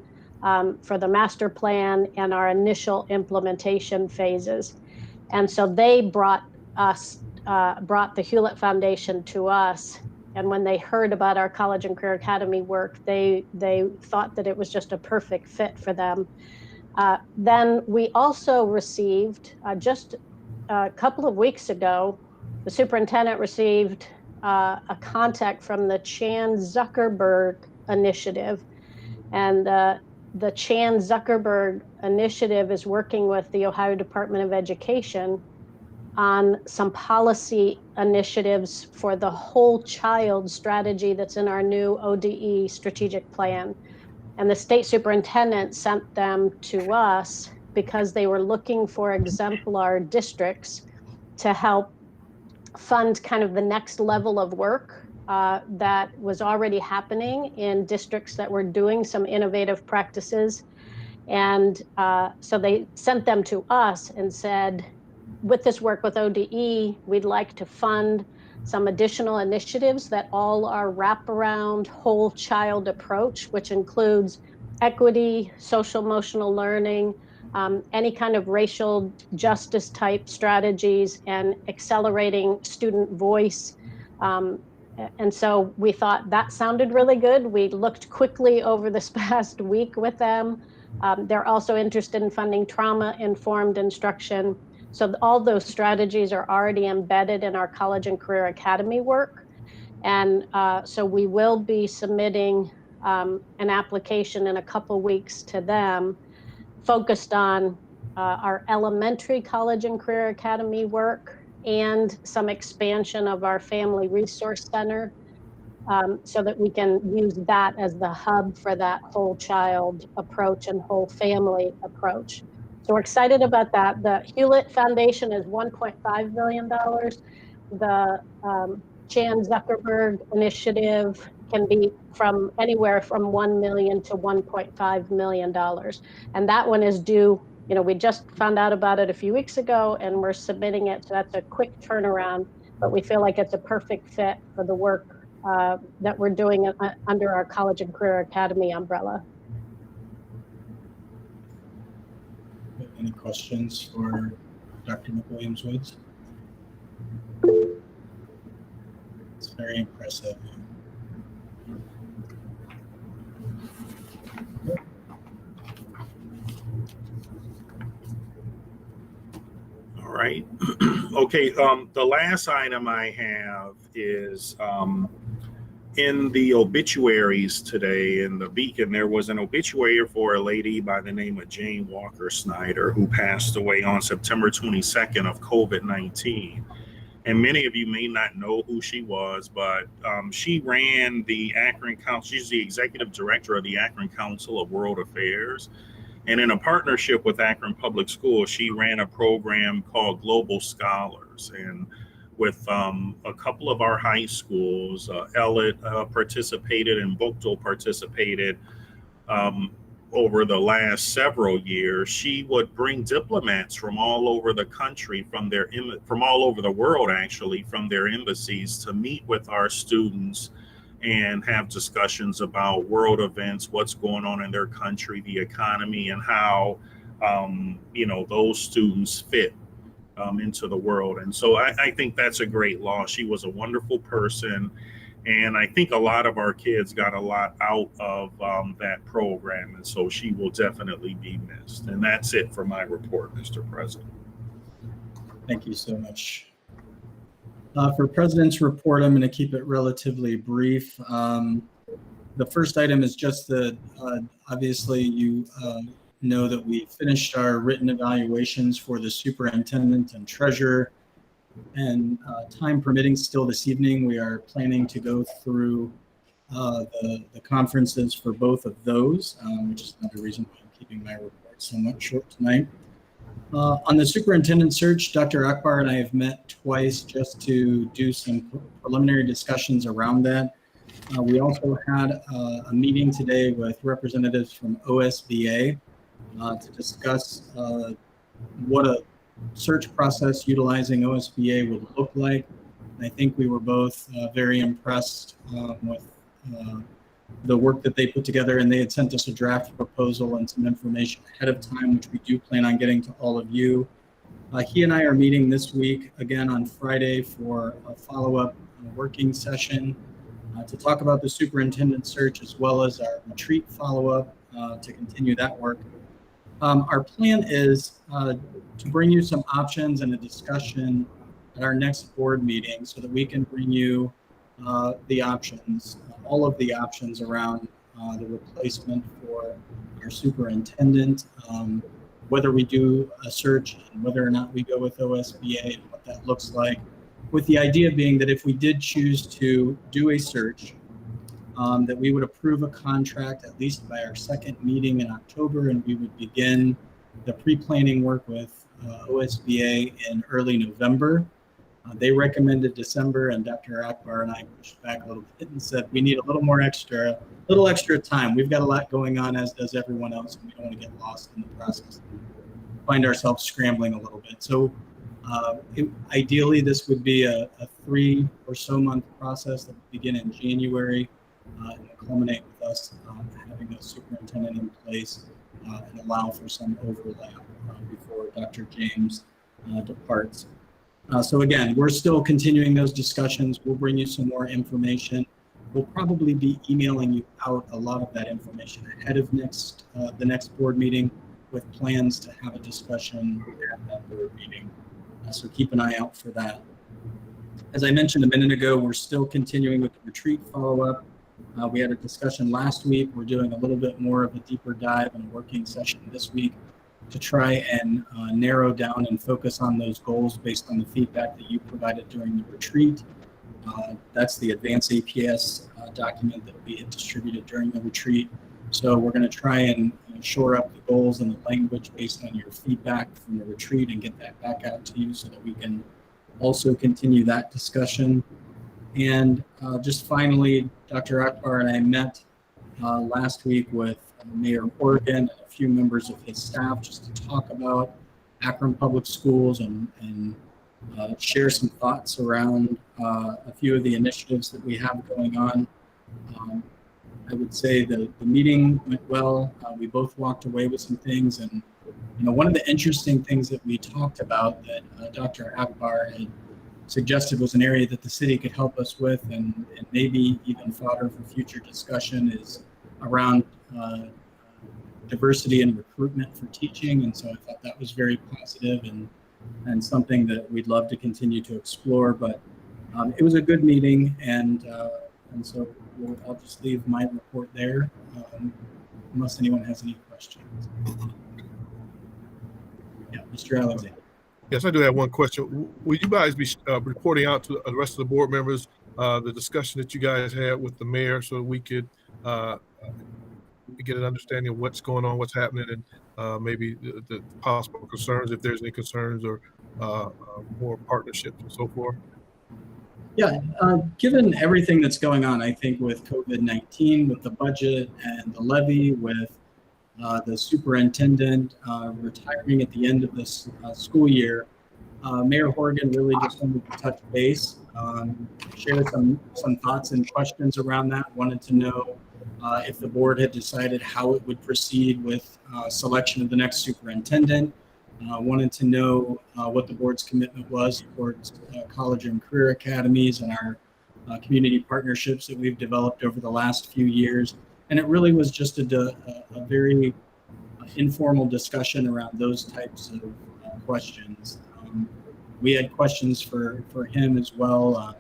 for the master plan and our initial implementation phases. And so they brought the Hewlett Foundation to us. And when they heard about our College and Career Academy work, they thought that it was just a perfect fit for them. Then we also received, just a couple of weeks ago, the superintendent received a contact from the Chan Zuckerberg Initiative. And the Chan Zuckerberg Initiative is working with the Ohio Department of Education on some policy initiatives for the whole child strategy that's in our new ODE strategic plan. And the state superintendent sent them to us because they were looking for exemplar districts to help fund kind of the next level of work that was already happening in districts that were doing some innovative practices. And so they sent them to us and said, with this work with ODE, we'd like to fund some additional initiatives that all are wraparound whole child approach, which includes equity, social emotional learning, any kind of racial justice type strategies, and accelerating student voice. And so we thought that sounded really good. We looked quickly over this past week with them. They're also interested in funding trauma-informed instruction. So all those strategies are already embedded in our College and Career Academy work. And so we will be submitting an application in a couple weeks to them, focused on our elementary College and Career Academy work and some expansion of our Family Resource Center, so that we can use that as the hub for that whole child approach and whole family approach. So we're excited about that. The Hewlett Foundation is $1.5 million. The Chan Zuckerberg Initiative can be from anywhere from $1 million to $1.5 million. And that one is due, we just found out about it a few weeks ago and we're submitting it. So that's a quick turnaround, but we feel like it's a perfect fit for the work that we're doing under our College and Career Academy umbrella. Any questions for Dr. McWilliams-Woods? It's very impressive. All right. Okay. The last item I have is in the obituaries today in the Beacon, there was an obituary for a lady by the name of Jane Walker Snyder, who passed away on September 22nd of COVID-19. And many of you may not know who she was, but she ran the Akron Council. She's the executive director of the Akron Council of World Affairs. And in a partnership with Akron Public Schools, she ran a program called Global Scholars. And with a couple of our high schools, Ellet participated and Buchtel participated over the last several years. She would bring diplomats from all over the country, from all over the world, actually, from their embassies to meet with our students and have discussions about world events, what's going on in their country, the economy, and how, those students fit into the world. And so I think that's a great loss. She was a wonderful person. And I think a lot of our kids got a lot out of that program. And so she will definitely be missed. And that's it for my report, Mr. President. Thank you so much. For President's report, I'm going to keep it relatively brief. The first item is just that obviously you know that we finished our written evaluations for the superintendent and treasurer. And time permitting still this evening, we are planning to go through the conferences for both of those, which is another reason why I'm keeping my report somewhat short tonight. On the superintendent search, Dr. Akbar and I have met twice just to do some preliminary discussions around that. We also had a meeting today with representatives from OSBA to discuss what a search process utilizing OSBA would look like. I think we were both very impressed with the work that they put together, and they had sent us a draft proposal and some information ahead of time, which we do plan on getting to all of you. He and I are meeting this week again on Friday for a follow-up working session to talk about the superintendent search, as well as our retreat follow-up to continue that work. Our plan is to bring you some options and a discussion at our next board meeting so that we can bring you the options, all of the options around the replacement for our superintendent, whether we do a search and whether or not we go with OSBA and what that looks like, with the idea being that if we did choose to do a search, that we would approve a contract at least by our second meeting in October, and we would begin the pre-planning work with OSBA in early November. They recommended December, and Dr. Akbar and I pushed back a little bit and said we need a little extra time. We've got a lot going on, as does everyone else, and we don't want to get lost in the process. Find ourselves scrambling a little bit. So ideally, this would be a 3 or so month process that would begin in January and culminate with us having a superintendent in place and allow for some overlap before Dr. James departs. So again, we're still continuing those discussions. We'll bring you some more information. We'll probably be emailing you out a lot of that information ahead of the next board meeting, with plans to have a discussion at that board meeting. So keep an eye out for that. As I mentioned a minute ago, we're still continuing with the retreat follow-up. We had a discussion last week. We're doing a little bit more of a deeper dive and a working session this week to try and narrow down and focus on those goals based on the feedback that you provided during the retreat. That's the advanced APS document that we had distributed during the retreat. So we're going to try and shore up the goals and the language based on your feedback from the retreat and get that back out to you so that we can also continue that discussion. And just finally, Dr. Akbar and I met last week with Mayor Horgan and a few members of his staff just to talk about Akron Public Schools and share some thoughts around a few of the initiatives that we have going on. I would say the meeting went well. We both walked away with some things, and one of the interesting things that we talked about that Dr. Akbar had suggested was an area that the city could help us with, and maybe even fodder for future discussion, is around diversity and recruitment for teaching. And so I thought that was very positive and something that we'd love to continue to explore. But it was a good meeting, and so I'll just leave my report there unless anyone has any questions. Yeah, Mr. Alexander. Yes, I do have one question. Will you guys be reporting out to the rest of the board members the discussion that you guys had with the mayor, so we could get an understanding of what's going on, what's happening, and maybe the possible concerns, if there's any concerns, or more partnerships and so forth? Yeah, given everything that's going on, I think with COVID-19, with the budget and the levy, with the superintendent retiring at the end of this school year, Mayor Horgan really just wanted to touch base, share some thoughts and questions around that. Wanted to know if the board had decided how it would proceed with selection of the next superintendent. Wanted to know what the board's commitment was towards college and career academies and our community partnerships that we've developed over the last few years. And it really was just a very informal discussion around those types of questions. We had questions for him as well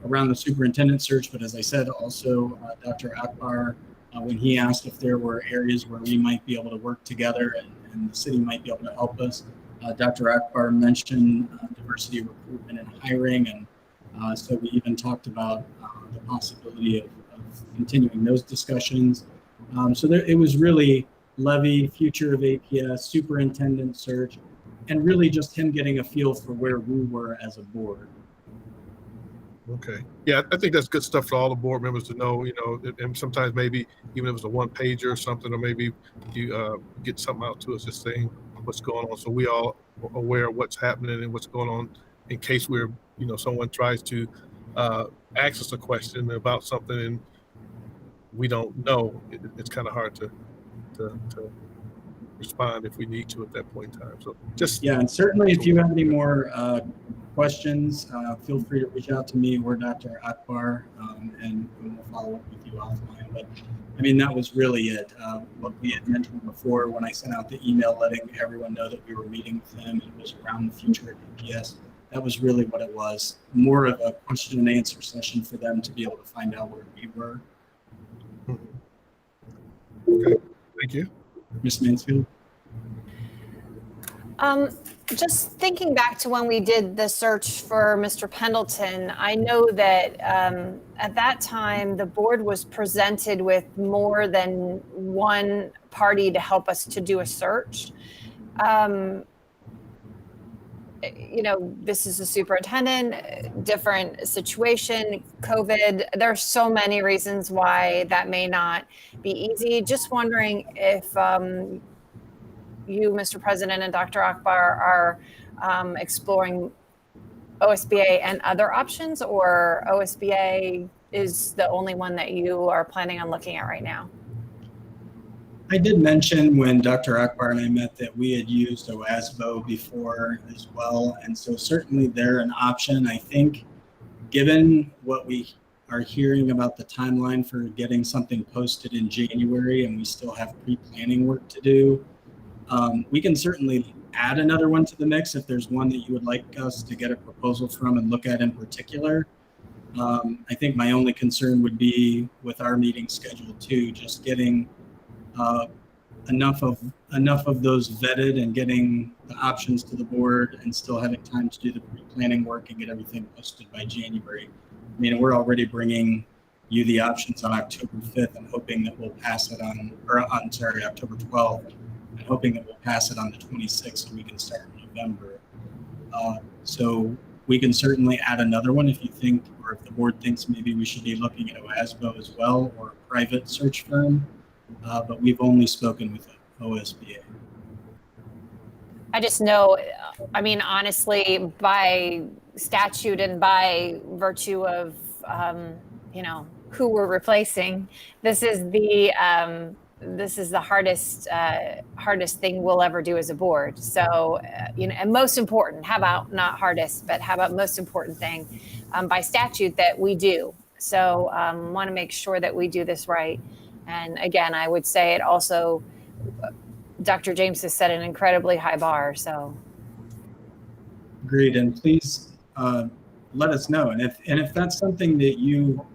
around the superintendent search, but as I said, also Dr. Akbar, when he asked if there were areas where we might be able to work together and the city might be able to help us. Dr. Akbar mentioned diversity recruitment and hiring, and so we even talked about the possibility of continuing those discussions. So it was really levy, future of APS, superintendent search, and really just him getting a feel for where we were as a board. Okay. Yeah, I think that's good stuff for all the board members to know, and sometimes maybe even if it's a one pager or something, or maybe you get something out to us just saying what's going on, so we all are aware of what's happening and what's going on in case someone tries to ask us a question about something and we don't know. It's kind of hard to respond if we need to at that point in time. So and certainly if you have any more questions, feel free to reach out to me or Dr. Akbar, and we'll follow up with you offline. But I mean, that was really it. What we had mentioned before when I sent out the email letting everyone know that we were meeting with them, it was around the future of APS. That was really what it was. More of a question and answer session for them to be able to find out where we were. Okay, thank you. Ms. Mansfield? Just thinking back to when we did the search for Mr. Pendleton, I know that at that time the board was presented with more than one party to help us to do a search. This is a superintendent, different situation, COVID. There's so many reasons why that may not be easy. Just wondering if you, Mr. President, and Dr. Akbar are exploring OSBA and other options, or OSBA is the only one that you are planning on looking at right now? I did mention when Dr. Akbar and I met that we had used OASBO before as well, and so certainly they're an option. I think given what we are hearing about the timeline for getting something posted in January, and we still have pre-planning work to do, we can certainly add another one to the mix if there's one that you would like us to get a proposal from and look at in particular. I think my only concern would be with our meeting schedule too, just getting enough of those vetted and getting the options to the board and still having time to do the pre-planning work and get everything posted by January. I mean, we're already bringing you the options on October 5th and hoping that we'll pass it October 12th. And hoping that we'll pass it on the 26th so we can start in November. So we can certainly add another one if you think, or if the board thinks maybe we should be looking at OASBO as well, or a private search firm, but we've only spoken with OSBA. I just know, I mean, honestly, by statute and by virtue of, who we're replacing, this is the hardest thing we'll ever do as a board. So, and most important, how about not hardest, but how about most important thing by statute that we do. So want to make sure that we do this right. And again, I would say it also, Dr. James has set an incredibly high bar, so. Agreed, and please let us know. And if that's something that you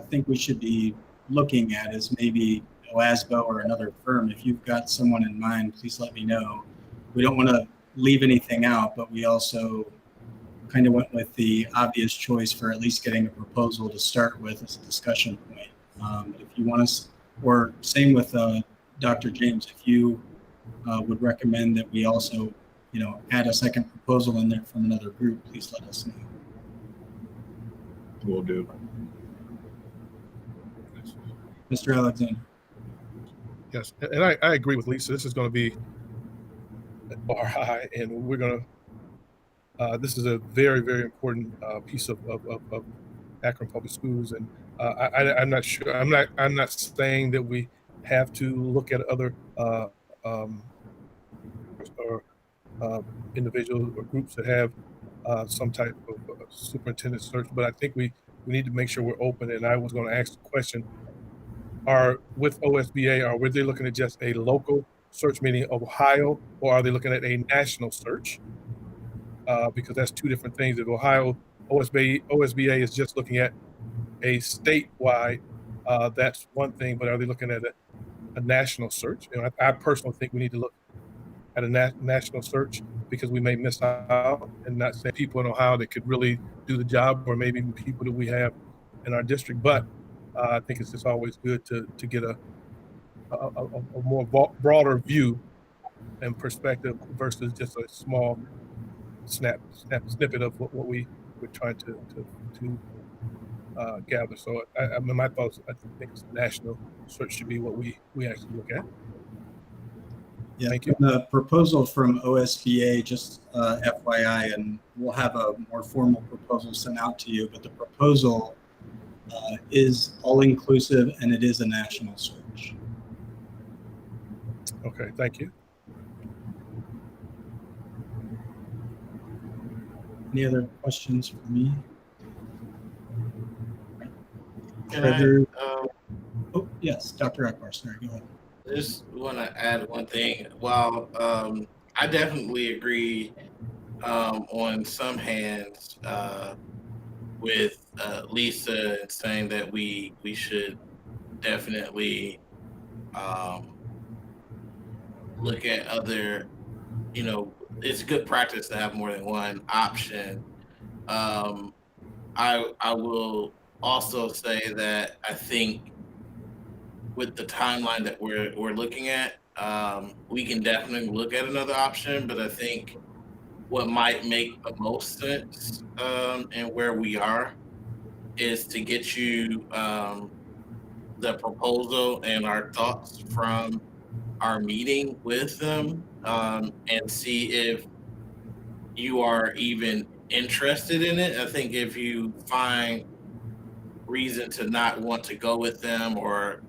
think we should be looking at is maybe OASBO or another firm, if you've got someone in mind, please let me know. We don't want to leave anything out, but we also kind of went with the obvious choice for at least getting a proposal to start with as a discussion point. If you want us, or same with Dr. James, if you would recommend that we also, add a second proposal in there from another group, please let us know. Will do. Mr. Alexander. Yes, and I agree with Lisa. This is going to be bar high, and we're going to. This is a very, very important piece of Akron Public Schools, and I'm not sure. I'm not saying that we have to look at other individuals or groups that have some type of superintendent search, but I think we need to make sure we're open. And I was going to ask the question: with OSBA, were they looking at just a local search, meaning Ohio, or are they looking at a national search? Because that's two different things. If Ohio OSBA is just looking at a statewide, that's one thing. But are they looking at a national search? And I personally think we need to look at a national search, because we may miss out and not say people in Ohio that could really do the job, or maybe people that we have in our district. But I think it's just always good to get a more broader view and perspective versus just a small snippet of what we're trying to gather. So I mean, my thoughts, I think it's national search should be what we actually look at. Yeah, thank you. The proposal from OSBA, just FYI, and we'll have a more formal proposal sent out to you, but the proposal is all-inclusive, and it is a national search. Okay, thank you. Any other questions for me? Oh, yes, Dr. Akbar, sorry, go ahead. I just want to add one thing. While I definitely agree on some hands with Lisa saying that we should definitely look at other, it's good practice to have more than one option. I will also say that I think with the timeline that we're looking at, we can definitely look at another option, but I think what might make the most sense and where we are is to get you the proposal and our thoughts from our meeting with them, and see if you are even interested in it. I think if you find reason to not want to go with them, or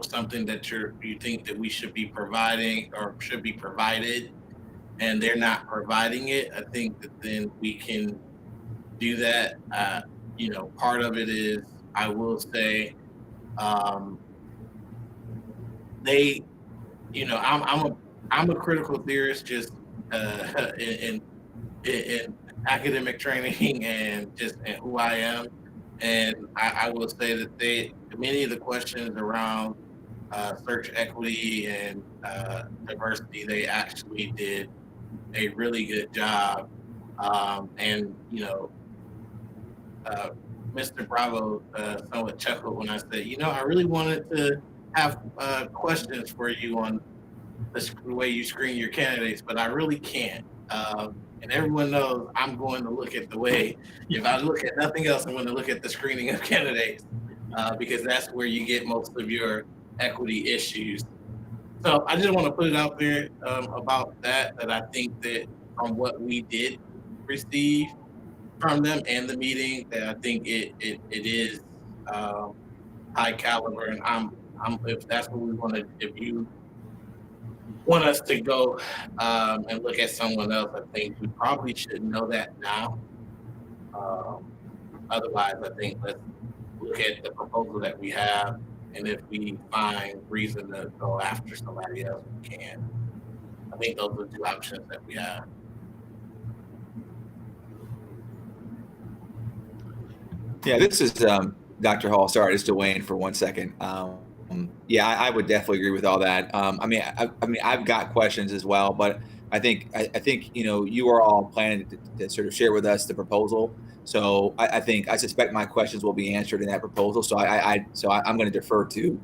something that you think that we should be providing or should be provided, and they're not providing it, I think that then we can do that. Part of it is, I will say, I'm a critical theorist, just in academic training and just in who I am. And I will say that many of the questions around search equity and diversity, they actually did a really good job. Mr. Bravo somewhat chuckled when I said, I really wanted to have questions for you on the way you screen your candidates, but I really can't. And everyone knows I'm going to look at the way, if I look at nothing else, I'm going to look at the screening of candidates, because that's where you get most of your equity issues. So I just want to put it out there about that I think that from what we did receive from them and the meeting, that I think it is high caliber. And I'm if that's what we want to, if you want us to go and look at someone else, I think we probably should know that now. Otherwise, I think let's look at the proposal that we have, and if we find reason to go after somebody else, we can. I think those are the two options that we have. Yeah, this is Dr. Hall. Sorry, just to weigh in for 1 second. Yeah, I would definitely agree with all that. I mean, I've got questions as well, but I think you are all planning to sort of share with us the proposal. So I suspect my questions will be answered in that proposal. So I'm going to defer to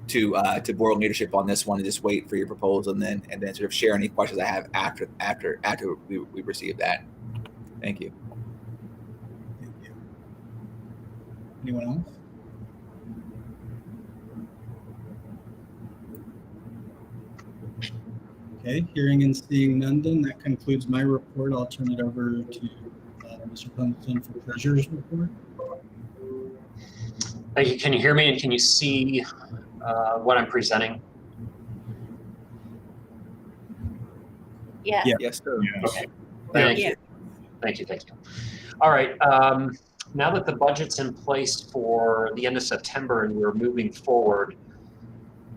to board leadership on this one and just wait for your proposal and then sort of share any questions I have after we receive that. Thank you. Thank you. Anyone else? Okay, hearing and seeing none, then that concludes my report. I'll turn it over to Mr. Pendleton for Treasurer's report. Thank you. Can you hear me and can you see what I'm presenting? Yeah. Yeah. Yes, sir. Okay. Thank you. Thank you. All right. Now that the budget's in place for the end of September and we're moving forward,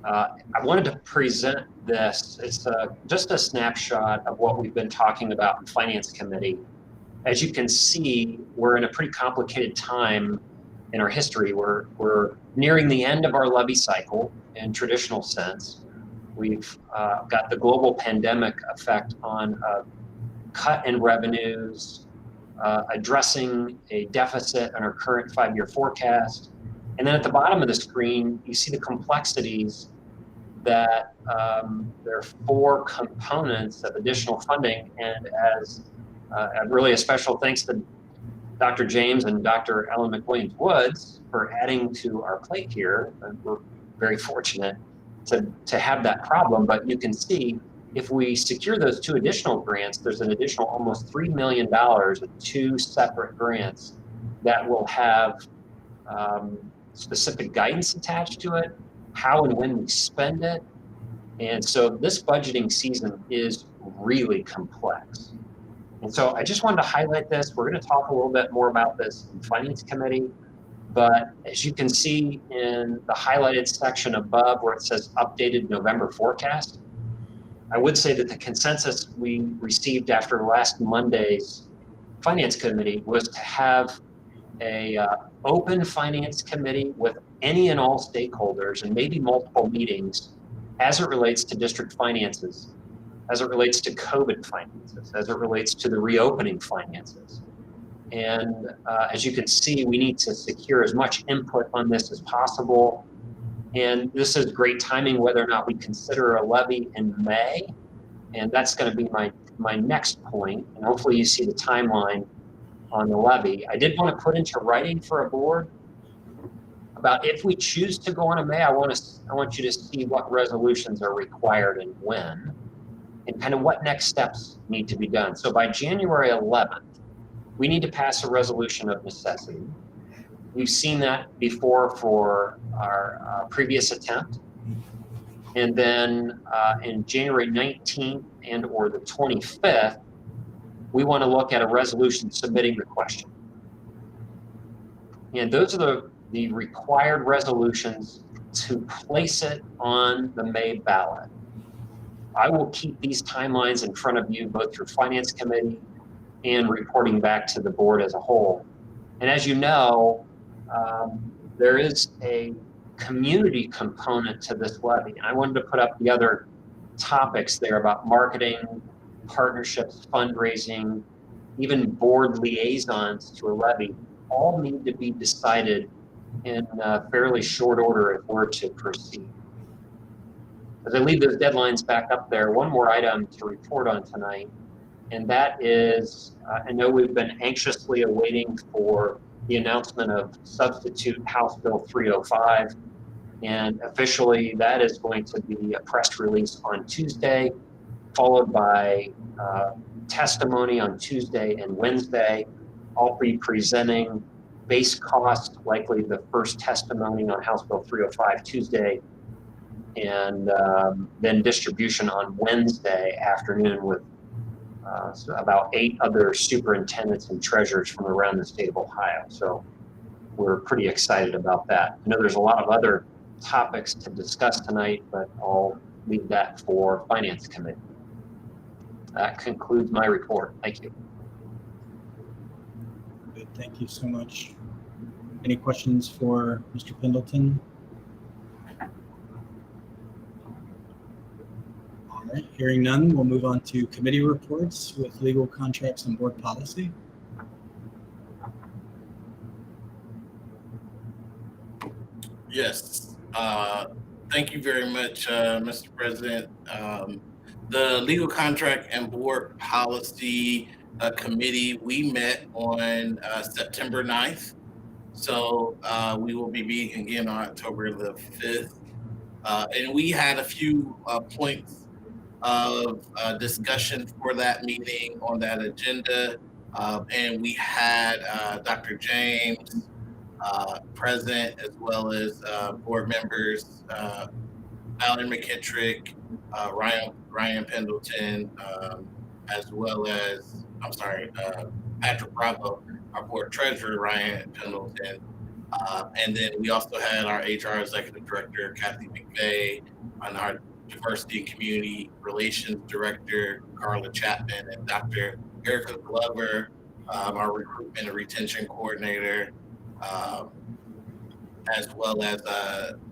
I wanted to present this. It's just a snapshot of what we've been talking about in Finance Committee. As you can see, we're in a pretty complicated time in our history. We're nearing the end of our levy cycle in traditional sense. We've got the global pandemic effect on cut in revenues, addressing a deficit in our current 5-year forecast. And then at the bottom of the screen, you see the complexities that there are 4 components of additional funding. And as really a special thanks to Dr. James and Dr. Ellen McWilliams-Woods for adding to our plate here. And we're very fortunate to have that problem, but you can see if we secure those 2 additional grants, there's an additional almost $3 million of 2 separate grants that will have specific guidance attached to it, how and when we spend it. And so this budgeting season is really complex. And so I just wanted to highlight this. We're going to talk a little bit more about this in Finance Committee. But as you can see in the highlighted section above where it says updated November forecast, I would say that the consensus we received after last Monday's Finance Committee was to have a open Finance Committee with any and all stakeholders and maybe multiple meetings as it relates to district finances, as it relates to COVID finances, as it relates to the reopening finances. And as you can see, we need to secure as much input on this as possible. And this is great timing, whether or not we consider a levy in May. And that's going to be my next point. And hopefully you see the timeline on the levy. I did want to put into writing for a board about if we choose to go on a May, I want you to see what resolutions are required and when, and kind of what next steps need to be done. So by January 11th, we need to pass a resolution of necessity. We've seen that before for our previous attempt. And then in January 19th and or the 25th, we want to look at a resolution submitting the question. And those are the required resolutions to place it on the May ballot. I will keep these timelines in front of you, both through Finance Committee and reporting back to the board as a whole. And as you know, there is a community component to this levy. And I wanted to put up the other topics there about marketing, partnerships, fundraising, even board liaisons to a levy, all need to be decided in fairly short order if we're to proceed. As I leave those deadlines back up there, one more item to report on tonight, and that is, I know we've been anxiously awaiting for the announcement of substitute House Bill 305, and officially that is going to be a press release on Tuesday, followed by testimony on Tuesday and Wednesday. I'll be presenting base cost, likely the first testimony on House Bill 305 Tuesday, and then distribution on Wednesday afternoon with so about 8 other superintendents and treasurers from around the state of Ohio. So we're pretty excited about that. I know there's a lot of other topics to discuss tonight, but I'll leave that for Finance Committee. That concludes my report. Thank you. Good. Thank you so much. Any questions for Mr. Pendleton? All right, hearing none, we'll move on to committee reports with legal contracts and board policy. Yes. Thank you very much, Mr. President. The Legal Contract and Board Policy Committee, we met on September 9th. So we will be meeting again on October the 5th. And we had a few points of discussion for that meeting on that agenda. And we had Dr. James present, as well as board members, Alan McKittrick, Ryan Pendleton, as well as, Patrick Bravo, our board treasurer, Ryan Pendleton. And then we also had our HR executive director, Kathy McVeigh, and our diversity and community relations director, Carla Chapman, and Dr. Erica Glover, our recruitment and retention coordinator, as well as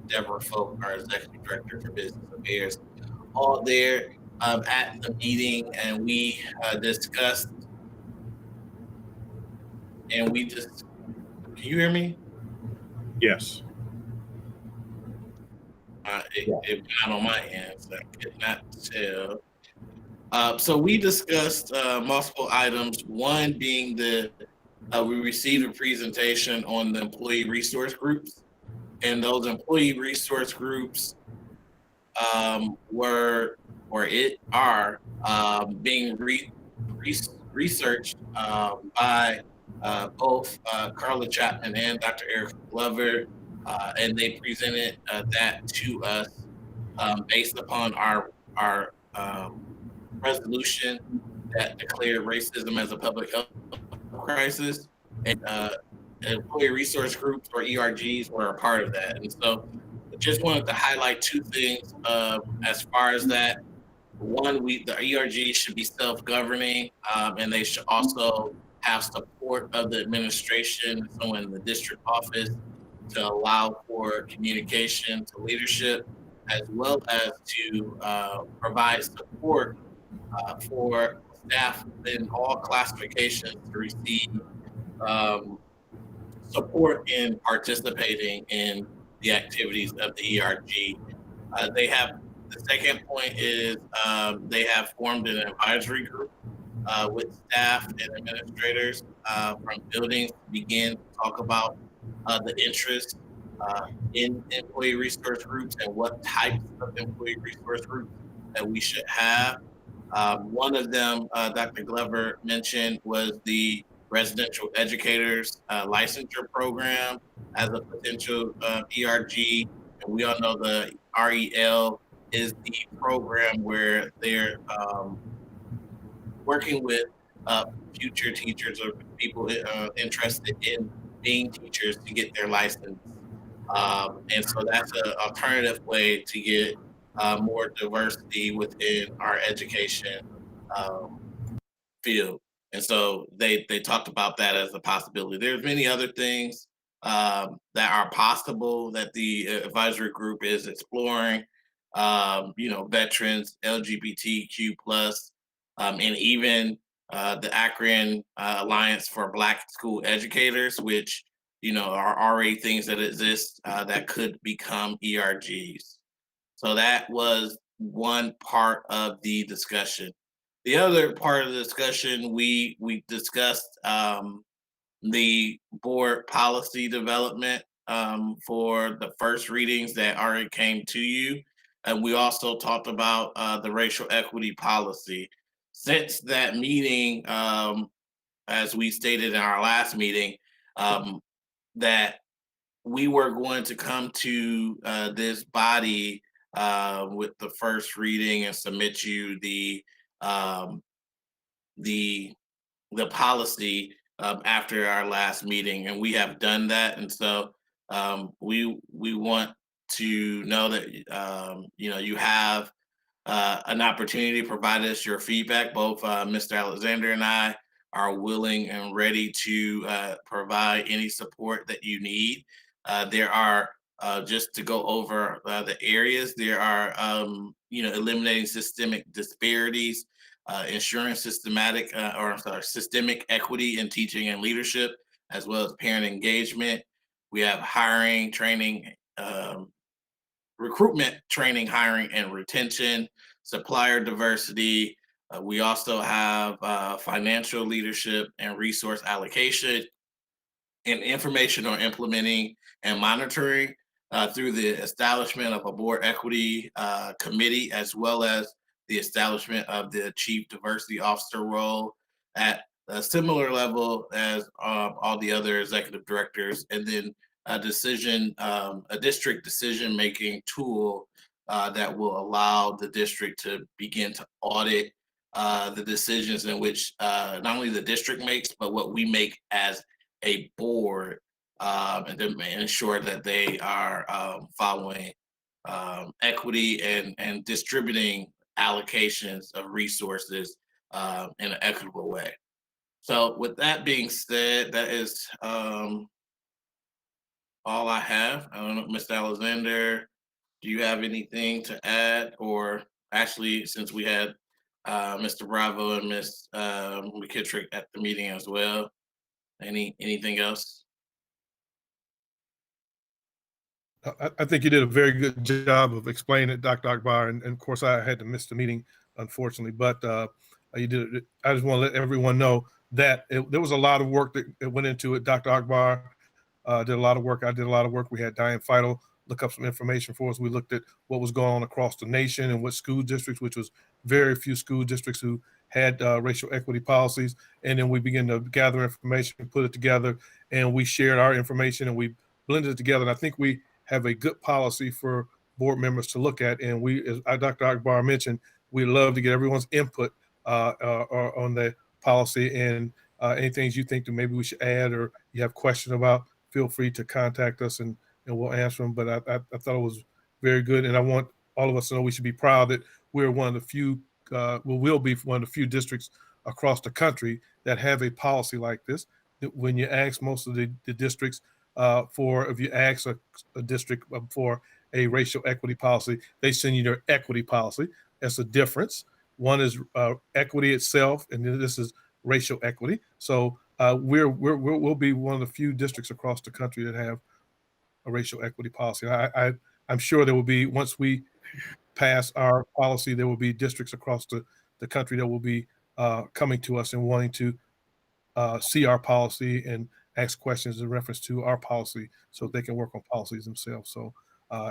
Deborah Folk, our executive director for business affairs, all there at the meeting, and we discussed. And we just, can you hear me? Yes. It went on my end, so I could not tell. So we discussed multiple items. One being we received a presentation on the employee resource groups, and those employee resource groups are being researched by both Carla Chapman and Dr. Eric Glover, and they presented that to us based upon our resolution that declared racism as a public health crisis, and employee resource groups, or ERGs, were a part of that. And so I just wanted to highlight two things as far as that. One, the ERGs should be self-governing, and they should also have support of the administration, so in the district office, to allow for communication to leadership, as well as to provide support for staff in all classifications to receive support in participating in the activities of the ERG. The second point is they have formed an advisory group with staff and administrators from buildings to begin to talk about the interest in employee resource groups and what types of employee resource groups that we should have. One of them, Dr. Glover mentioned, was the residential educators licensure program as a potential ERG. And we all know the REL is the program where they're working with future teachers or people interested in being teachers to get their license. And so that's an alternative way to get more diversity within our education field. And so they talked about that as a possibility. There's many other things that are possible that the advisory group is exploring. Veterans, LGBTQ+, and even the Akron Alliance for Black School Educators, which are already things that exist that could become ERGs. So that was one part of the discussion. The other part of the discussion, we discussed the board policy development for the first readings that already came to you. And we also talked about the racial equity policy. Since that meeting, as we stated in our last meeting, that we were going to come to this body with the first reading and submit you the policy after our last meeting, and we have done that. And so we want to know that you have an opportunity to provide us your feedback. Both Mr. Alexander and I are willing and ready to provide any support that you need. There are, just to go over the areas, there are, eliminating systemic disparities, ensuring systemic equity in teaching and leadership, as well as parent engagement. We have hiring, training, recruitment, training, hiring, and retention, supplier diversity. We also have financial leadership and resource allocation, and information on implementing and monitoring through the establishment of a board equity committee, as well as the establishment of the chief diversity officer role at a similar level as all the other executive directors, and then a district decision-making tool that will allow the district to begin to audit the decisions in which not only the district makes, but what we make as a board, and to ensure that they are following equity and distributing allocations of resources in an equitable way. So with that being said, that is all I have. I don't know, Mr. Alexander, do you have anything to add? Or actually, since we had Mr. Bravo and Ms. McKittrick at the meeting as well, anything else? I think you did a very good job of explaining it, Dr. Akbar, and of course I had to miss the meeting, unfortunately, but you did it. I just want to let everyone know that there was a lot of work that went into it. Dr. Akbar did a lot of work. I did a lot of work. We had Diane Feidel look up some information for us. We looked at what was going on across the nation and what school districts, which was very few school districts who had racial equity policies. And then we began to gather information, put it together, and we shared our information and we blended it together. And I think we have a good policy for board members to look at. And we, as Dr. Akbar mentioned, we love to get everyone's input on the policy, and any things you think that maybe we should add or you have questions about, feel free to contact us and we'll answer them. But I thought it was very good. And I want all of us to know we should be proud that we're one of the few, will be one of the few districts across the country that have a policy like this. When you ask most of the districts if you ask a district for a racial equity policy, they send you their equity policy. That's a difference. One is equity itself, and then this is racial equity. So we'll be one of the few districts across the country that have a racial equity policy. I'm sure there will be, once we pass our policy, there will be districts across the country that will be coming to us and wanting to see our policy and ask questions in reference to our policy so they can work on policies themselves. So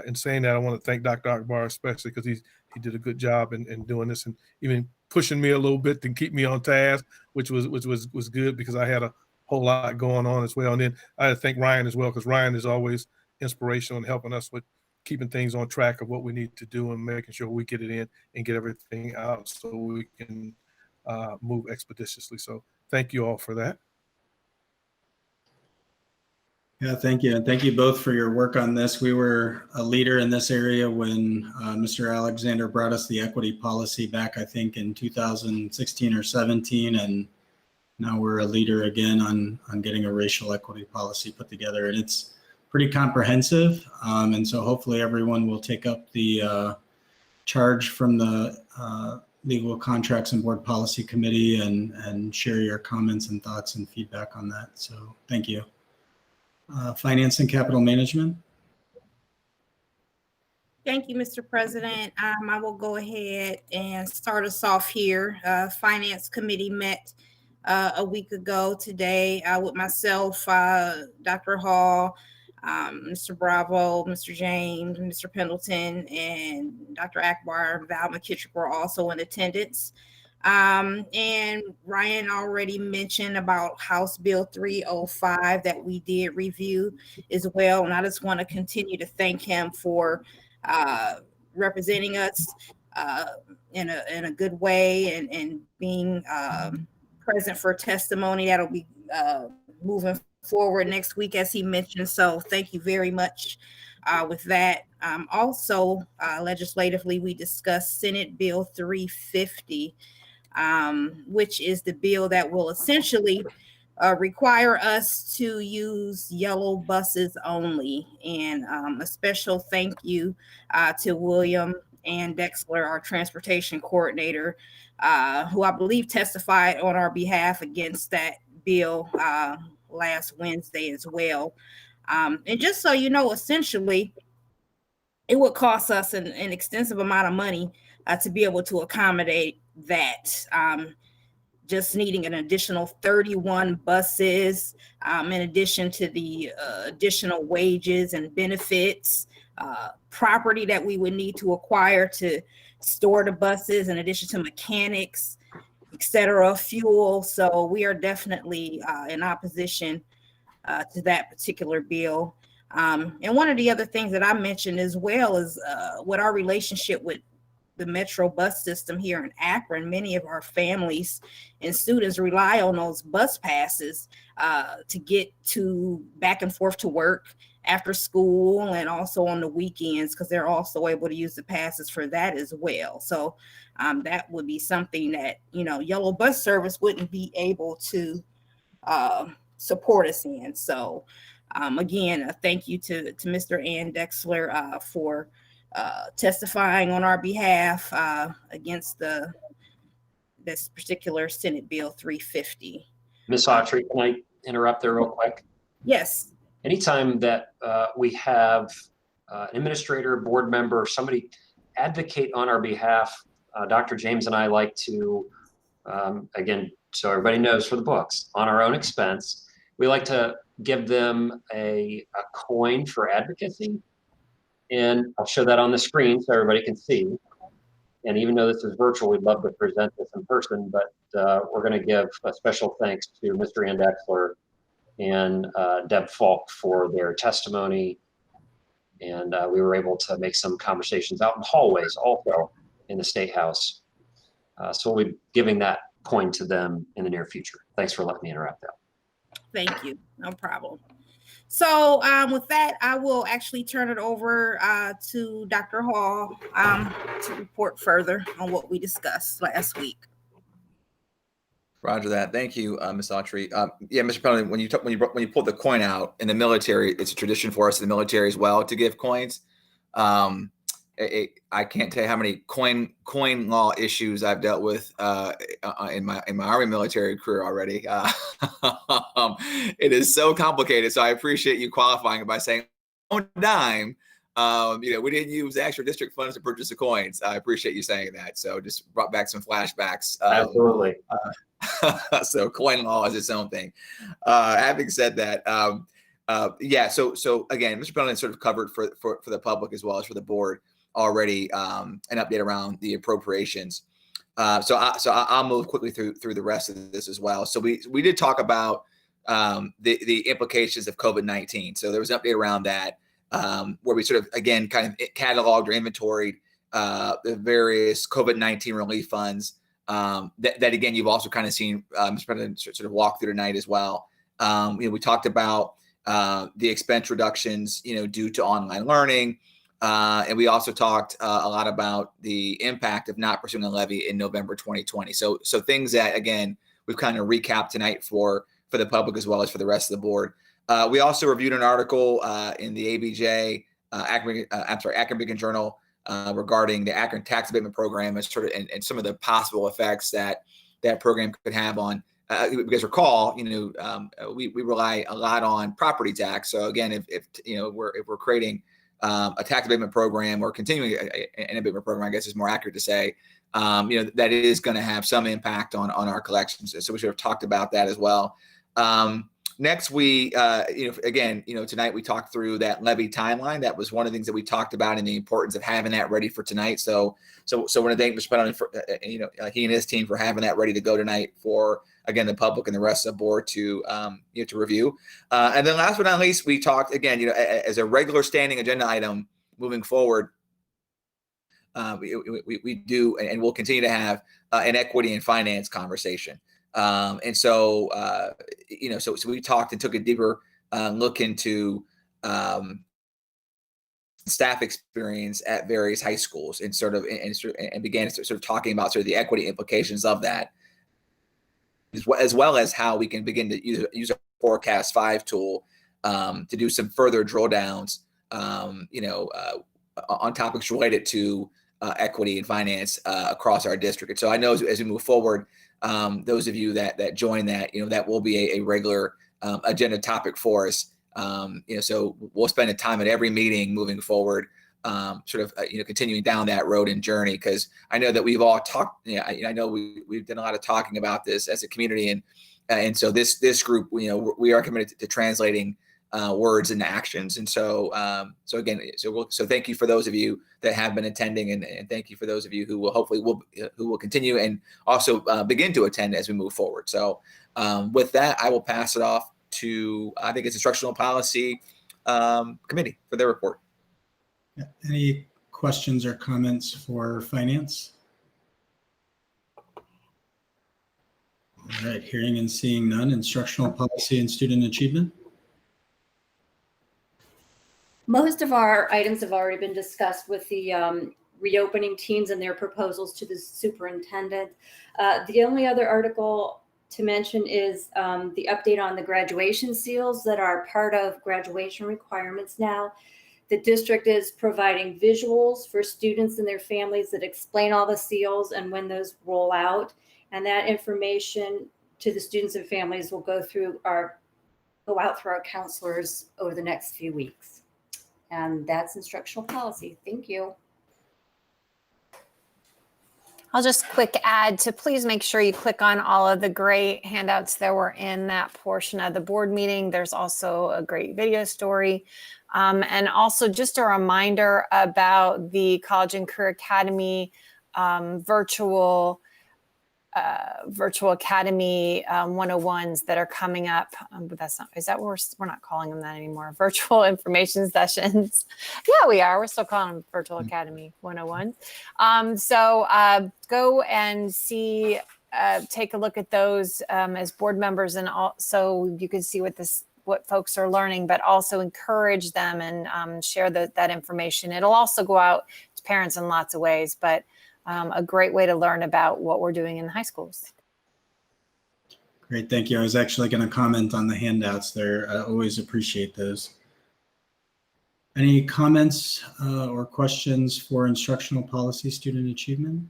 in saying that, I want to thank Dr. Akbar especially because he did a good job in doing this and even pushing me a little bit to keep me on task, which was good because I had a whole lot going on as well. And then I had to thank Ryan as well, because Ryan is always inspirational in helping us with keeping things on track of what we need to do and making sure we get it in and get everything out so we can move expeditiously. So thank you all for that. Yeah, thank you. And thank you both for your work on this. We were a leader in this area when Mr. Alexander brought us the equity policy back, I think, in 2016 or 17. And now we're a leader again on getting a racial equity policy put together. And it's pretty comprehensive. And so hopefully everyone will take up the charge from the Legal Contracts and Board Policy Committee and share your comments and thoughts and feedback on that. So thank you. Finance and Capital Management. Thank you, Mr. President. I will go ahead and start us off here. Finance Committee met a week ago today with myself, Dr. Hall, Mr. Bravo, Mr. James, Mr. Pendleton, and Dr. Akbar and Val McKittrick were also in attendance. And Ryan already mentioned about House Bill 305 that we did review as well. And I just want to continue to thank him for representing us in a good way and being present for testimony that'll be moving forward next week, as he mentioned. So thank you very much with that. Also, legislatively, we discussed Senate Bill 350. Which is the bill that will essentially require us to use yellow buses only. And a special thank you to William and Dexler, our transportation coordinator, who I believe testified on our behalf against that bill last Wednesday as well. And just so you know, essentially, it would cost us an extensive amount of money to be able to accommodate that. Just needing an additional 31 buses, in addition to the additional wages and benefits, property that we would need to acquire to store the buses, in addition to mechanics, etc., fuel. So we are definitely in opposition to that particular bill. And one of the other things that I mentioned as well is what our relationship with the Metro bus system here in Akron. Many of our families and students rely on those bus passes to get to back and forth to work after school, and also on the weekends, because they're also able to use the passes for that as well. So that would be something that, Yellow Bus Service wouldn't be able to support us in. So again, thank you to Mr. Ann Dexler for testifying on our behalf against this particular Senate Bill 350. Ms. Autry, can I interrupt there real quick? Yes. Anytime that we have an administrator, board member, somebody advocate on our behalf, Dr. James and I like to, again, so everybody knows for the books, on our own expense, we like to give them a coin for advocacy. And I'll show that on the screen so everybody can see. And even though this is virtual, we'd love to present this in person, but we're going to give a special thanks to Mr. Ann Dexler and Deb Falk for their testimony. And we were able to make some conversations out in hallways also in the State House. So we'll be giving that coin to them in the near future. Thanks for letting me interrupt that. Thank you. No problem. So with that, I will actually turn it over to Dr. Hall to report further on what we discussed last week. Roger that. Thank you, Ms. Autry. Yeah, Mr. President, when you pulled the coin out in the military, it's a tradition for us in the military as well to give coins. I can't tell you how many coin law issues I've dealt with in my Army military career already. It is so complicated. So I appreciate you qualifying it by saying on a dime. We didn't use actual district funds to purchase the coins. I appreciate you saying that. So just brought back some flashbacks. Absolutely. So coin law is its own thing. Having said that, yeah. So again, Mr. President sort of covered for the public as well as for the board already an update around the appropriations. So I'll move quickly through the rest of this as well. So we did talk about the implications of COVID-19. So there was an update around that where we sort of again kind of cataloged or inventoried the various COVID-19 relief funds that again you've also kind of seen Mr. President sort of walk through tonight as well. We talked about the expense reductions due to online learning. And we also talked a lot about the impact of not pursuing a levy in November 2020. So things that, again, we've kind of recapped tonight for the public as well as for the rest of the board. We also reviewed an article in the ABJ, Akron Beacon Journal, regarding the Akron tax abatement program and and some of the possible effects that program could have on. Because recall, we rely a lot on property tax. So again, if we're creating a tax abatement program or continuing an abatement program, I guess is more accurate to say, that is going to have some impact on our collections. So we should have talked about that as well. Next, we, tonight we talked through that levy timeline. That was one of the things that we talked about and the importance of having that ready for tonight. So I want to thank Mr. President for, he and his team for having that ready to go tonight for, again, the public and the rest of the board to review. And then last but not least, we talked again, as a regular standing agenda item moving forward, we do and we'll continue to have an equity and finance conversation. So we talked and took a deeper look into staff experience at various high schools and began sort of talking about sort of the equity implications of that, as well as how we can begin to use our Forecast 5 tool to do some further drill downs, on topics related to equity and finance across our district. And so I know as we move forward, those of you that join that, that will be a regular agenda topic for us. So we'll spend a time at every meeting moving forward, continuing down that road and journey, because I know that we've all talked. I know we've done a lot of talking about this as a community, and so this group, we are committed to translating words into actions. And so thank you for those of you that have been attending, and thank you for those of you who will hopefully will continue and also begin to attend as we move forward. So with that, I will pass it off to, I think it's Instructional Policy Committee for their report. Yeah. Any questions or comments for finance? All right, hearing and seeing none. Instructional policy and student achievement. Most of our items have already been discussed with the reopening teams and their proposals to the superintendent. The only other article to mention is the update on the graduation seals that are part of graduation requirements now. The district is providing visuals for students and their families that explain all the seals and when those roll out. And that information to the students and families will go out through our counselors over the next few weeks. And that's instructional policy. Thank you. I'll just quick add to please make sure you click on all of the great handouts that were in that portion of the board meeting. There's also a great video story. And also just a reminder about the College and Career Academy virtual Academy 101s that are coming up. But we're not calling them that anymore. Virtual information sessions. Yeah, we are. We're still calling them Virtual Academy 101. So go and see, take a look at those as board members, and also you can see what folks are learning, but also encourage them and share that information. It'll also go out to parents in lots of ways, but a great way to learn about what we're doing in high schools. Great, thank you. I was actually going to comment on the handouts there. I always appreciate those. Any comments or questions for instructional policy student achievement?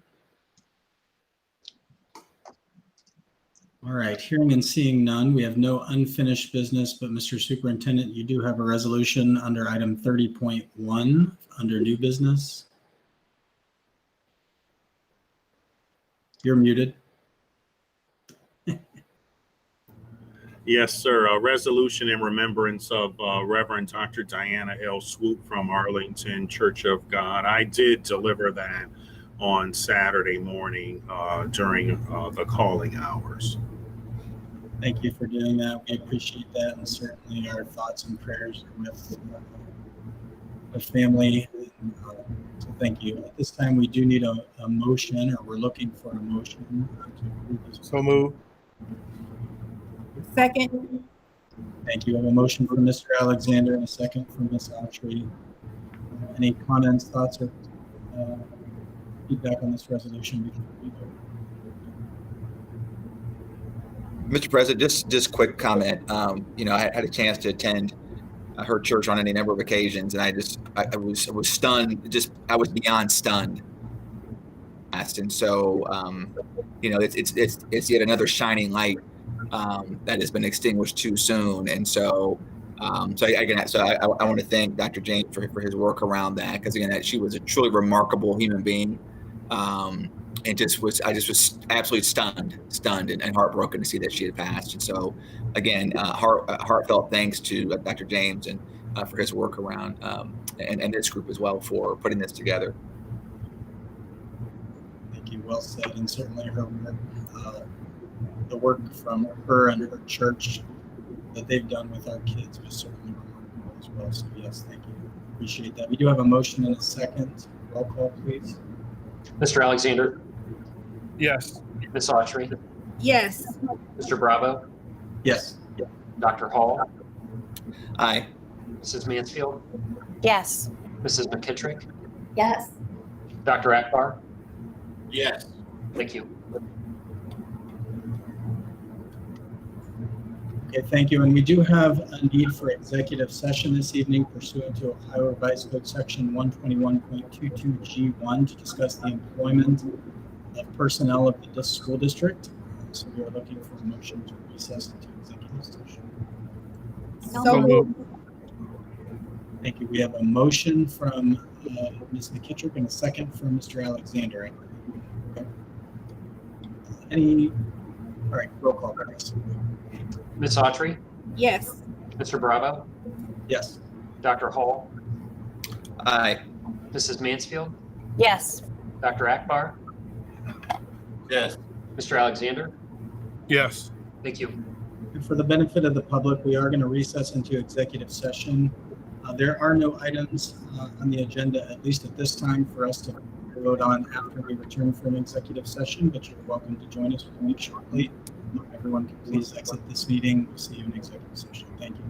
All right, hearing and seeing none, we have no unfinished business, but Mr. Superintendent, you do have a resolution under item 30.1 under new business. You're muted. Yes, sir. A resolution in remembrance of Reverend Dr. Diana L. Swoop from Arlington Church of God. I did deliver that on Saturday morning during the calling hours. Thank you for doing that. We appreciate that, and certainly our thoughts and prayers are with the family. So thank you. At this time, we do need a motion, or we're looking for a motion to approve this. So move. Second. Thank you. We have a motion from Mr. Alexander and a second from Ms. Autry. Any comments, thoughts, or feedback on this resolution before we vote? Mr. President, just quick comment. I had a chance to attend her church on any number of occasions, and I was stunned. I was beyond stunned. And so, it's yet another shining light that has been extinguished too soon. And so, I want to thank Dr. James for his work around that, because again, she was a truly remarkable human being. And I just was absolutely stunned and heartbroken to see that she had passed. And so, again, heartfelt thanks to Dr. James and for his work around and this group as well for putting this together. Thank you. Well said. And certainly her work, the work from her and her church that they've done with our kids was certainly remarkable as well. So yes, thank you. Appreciate that. We do have a motion and a second. Roll call, please. Mr. Alexander? Yes. Ms. Autry? Yes. Mr. Bravo? Yes. Dr. Hall? Aye. Mrs. Mansfield? Yes. Mrs. McKittrick? Yes. Dr. Akbar? Yes. Thank you. Okay, thank you. And we do have a need for executive session this evening pursuant to Ohio Revised Code Section 121.22G1 to discuss the employment of personnel of the school district. So we are looking for a motion to recess into executive session. So moved. Thank you. We have a motion from Ms. McKittrick and a second from Mr. Alexander. Okay. All right, roll call, please. Ms. Autry, Yes. Mr. Bravo, Yes. Dr. Hall, Aye. Mrs. Mansfield, Yes. Dr. Akbar, Yes. Mr. Alexander. Yes. Thank you. And for the benefit of the public, we are going to recess into executive session. There are no items on the agenda, at least at this time, for us to vote on after we return from executive session, but you're welcome to join us. We'll meet shortly. Everyone can please exit this meeting. We'll see you in executive session. Thank you.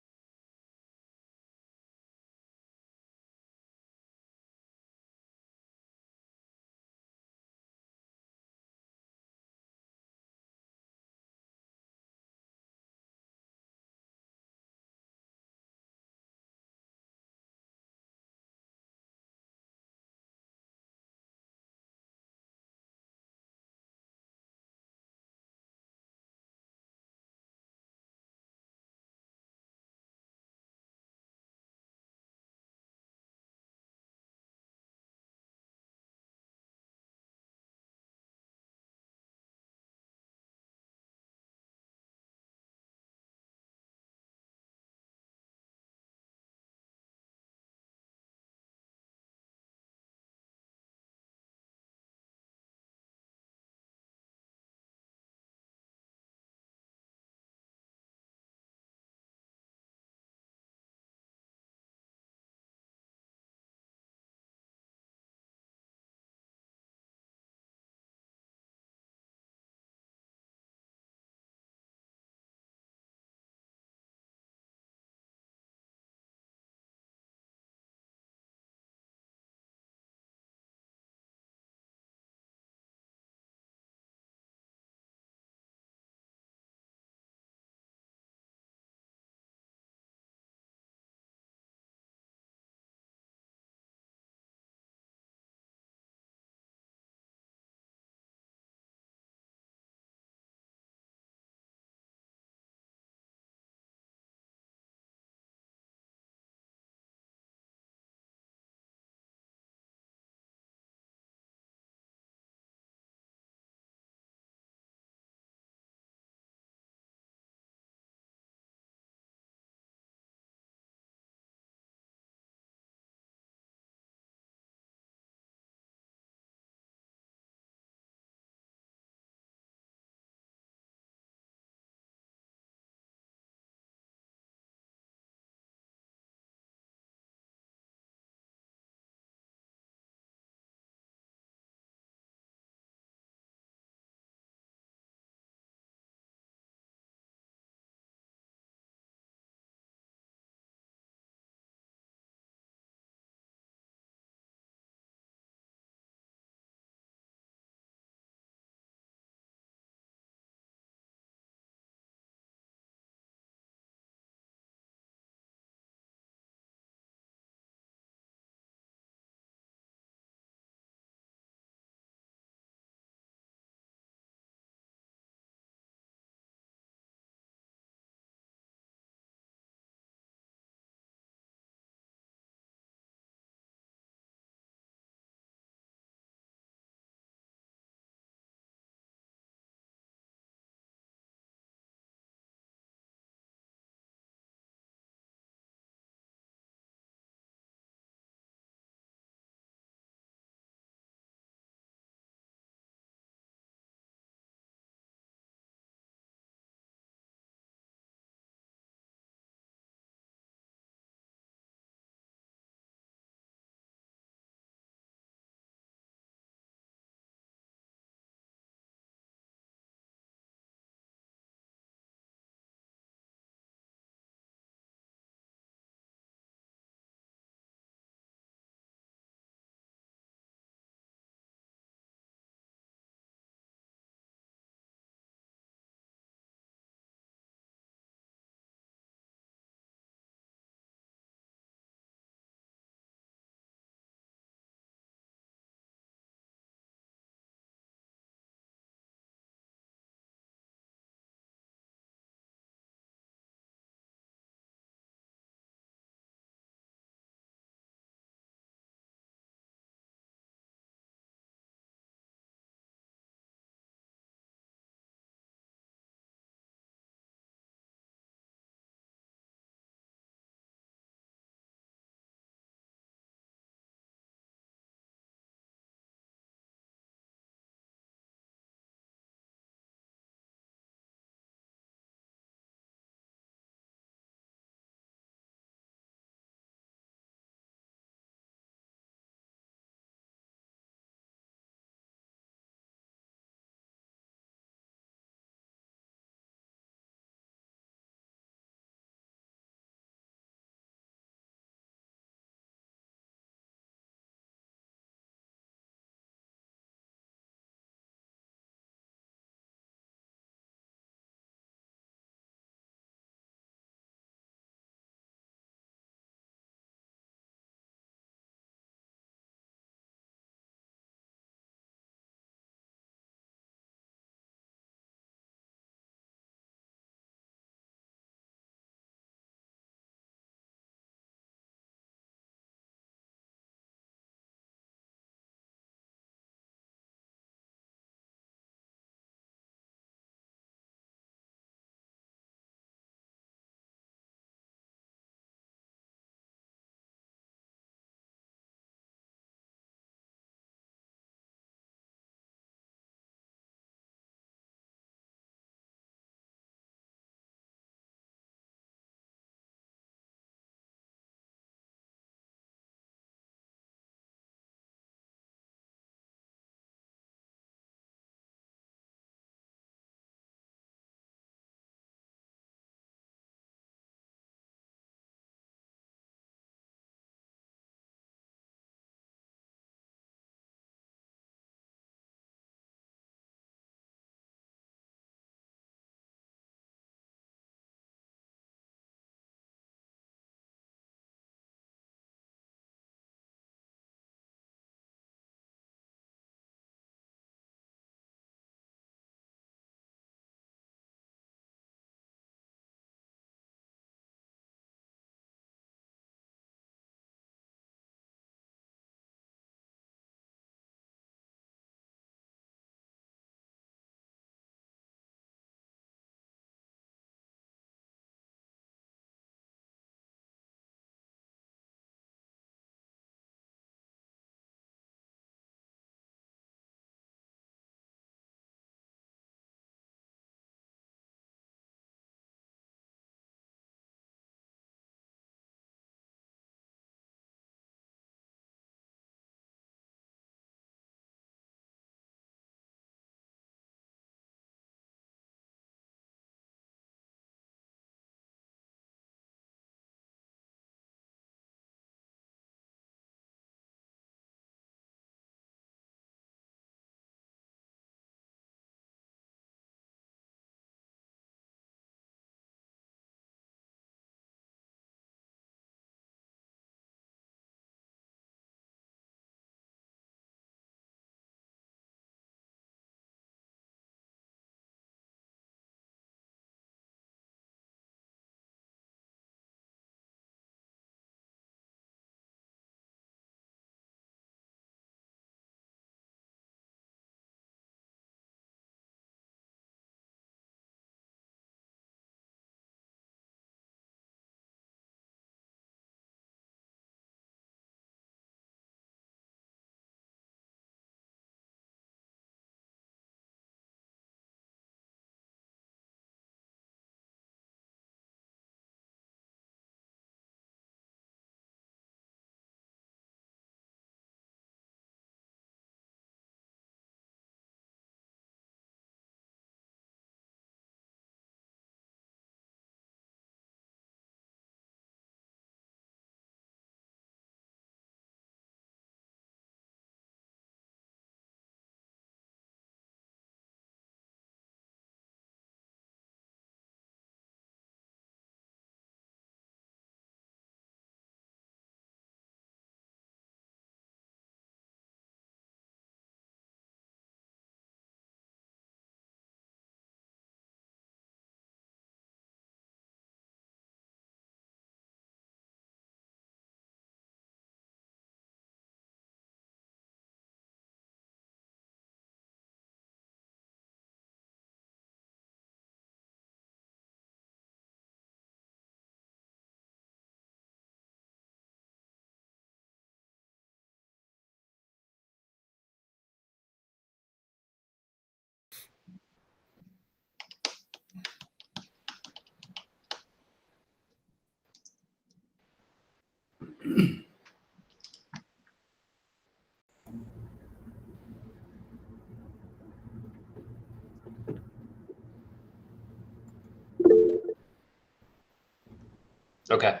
Okay.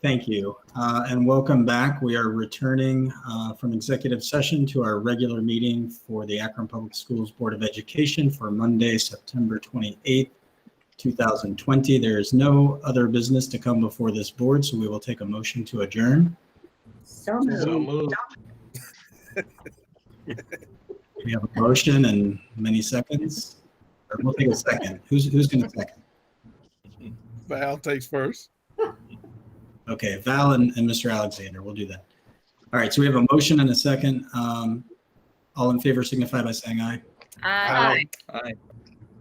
Thank you, and welcome back. We are returning from executive session to our regular meeting for the Akron Public Schools Board of Education for Monday, September 28th, 2020. There is no other business to come before this board, so we will take a motion to adjourn. So moved. We have a motion and many seconds. Or we'll take a second. Who's going to second? Val takes first. Okay, Val and Mr. Alexander, we'll do that. All right, so we have a motion and a second. All in favor signify by saying aye. Aye. Aye.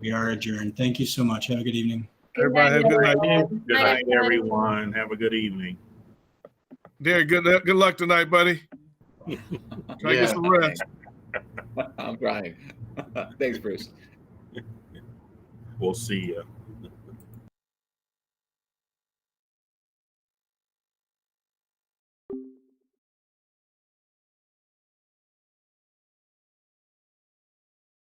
We are adjourned. Thank you so much. Have a good evening. Everybody have a good night. Good night, everyone. Have a good evening. Derek, good luck tonight, buddy. Try to get some rest. I'm trying. Thanks, Bruce. We'll see you.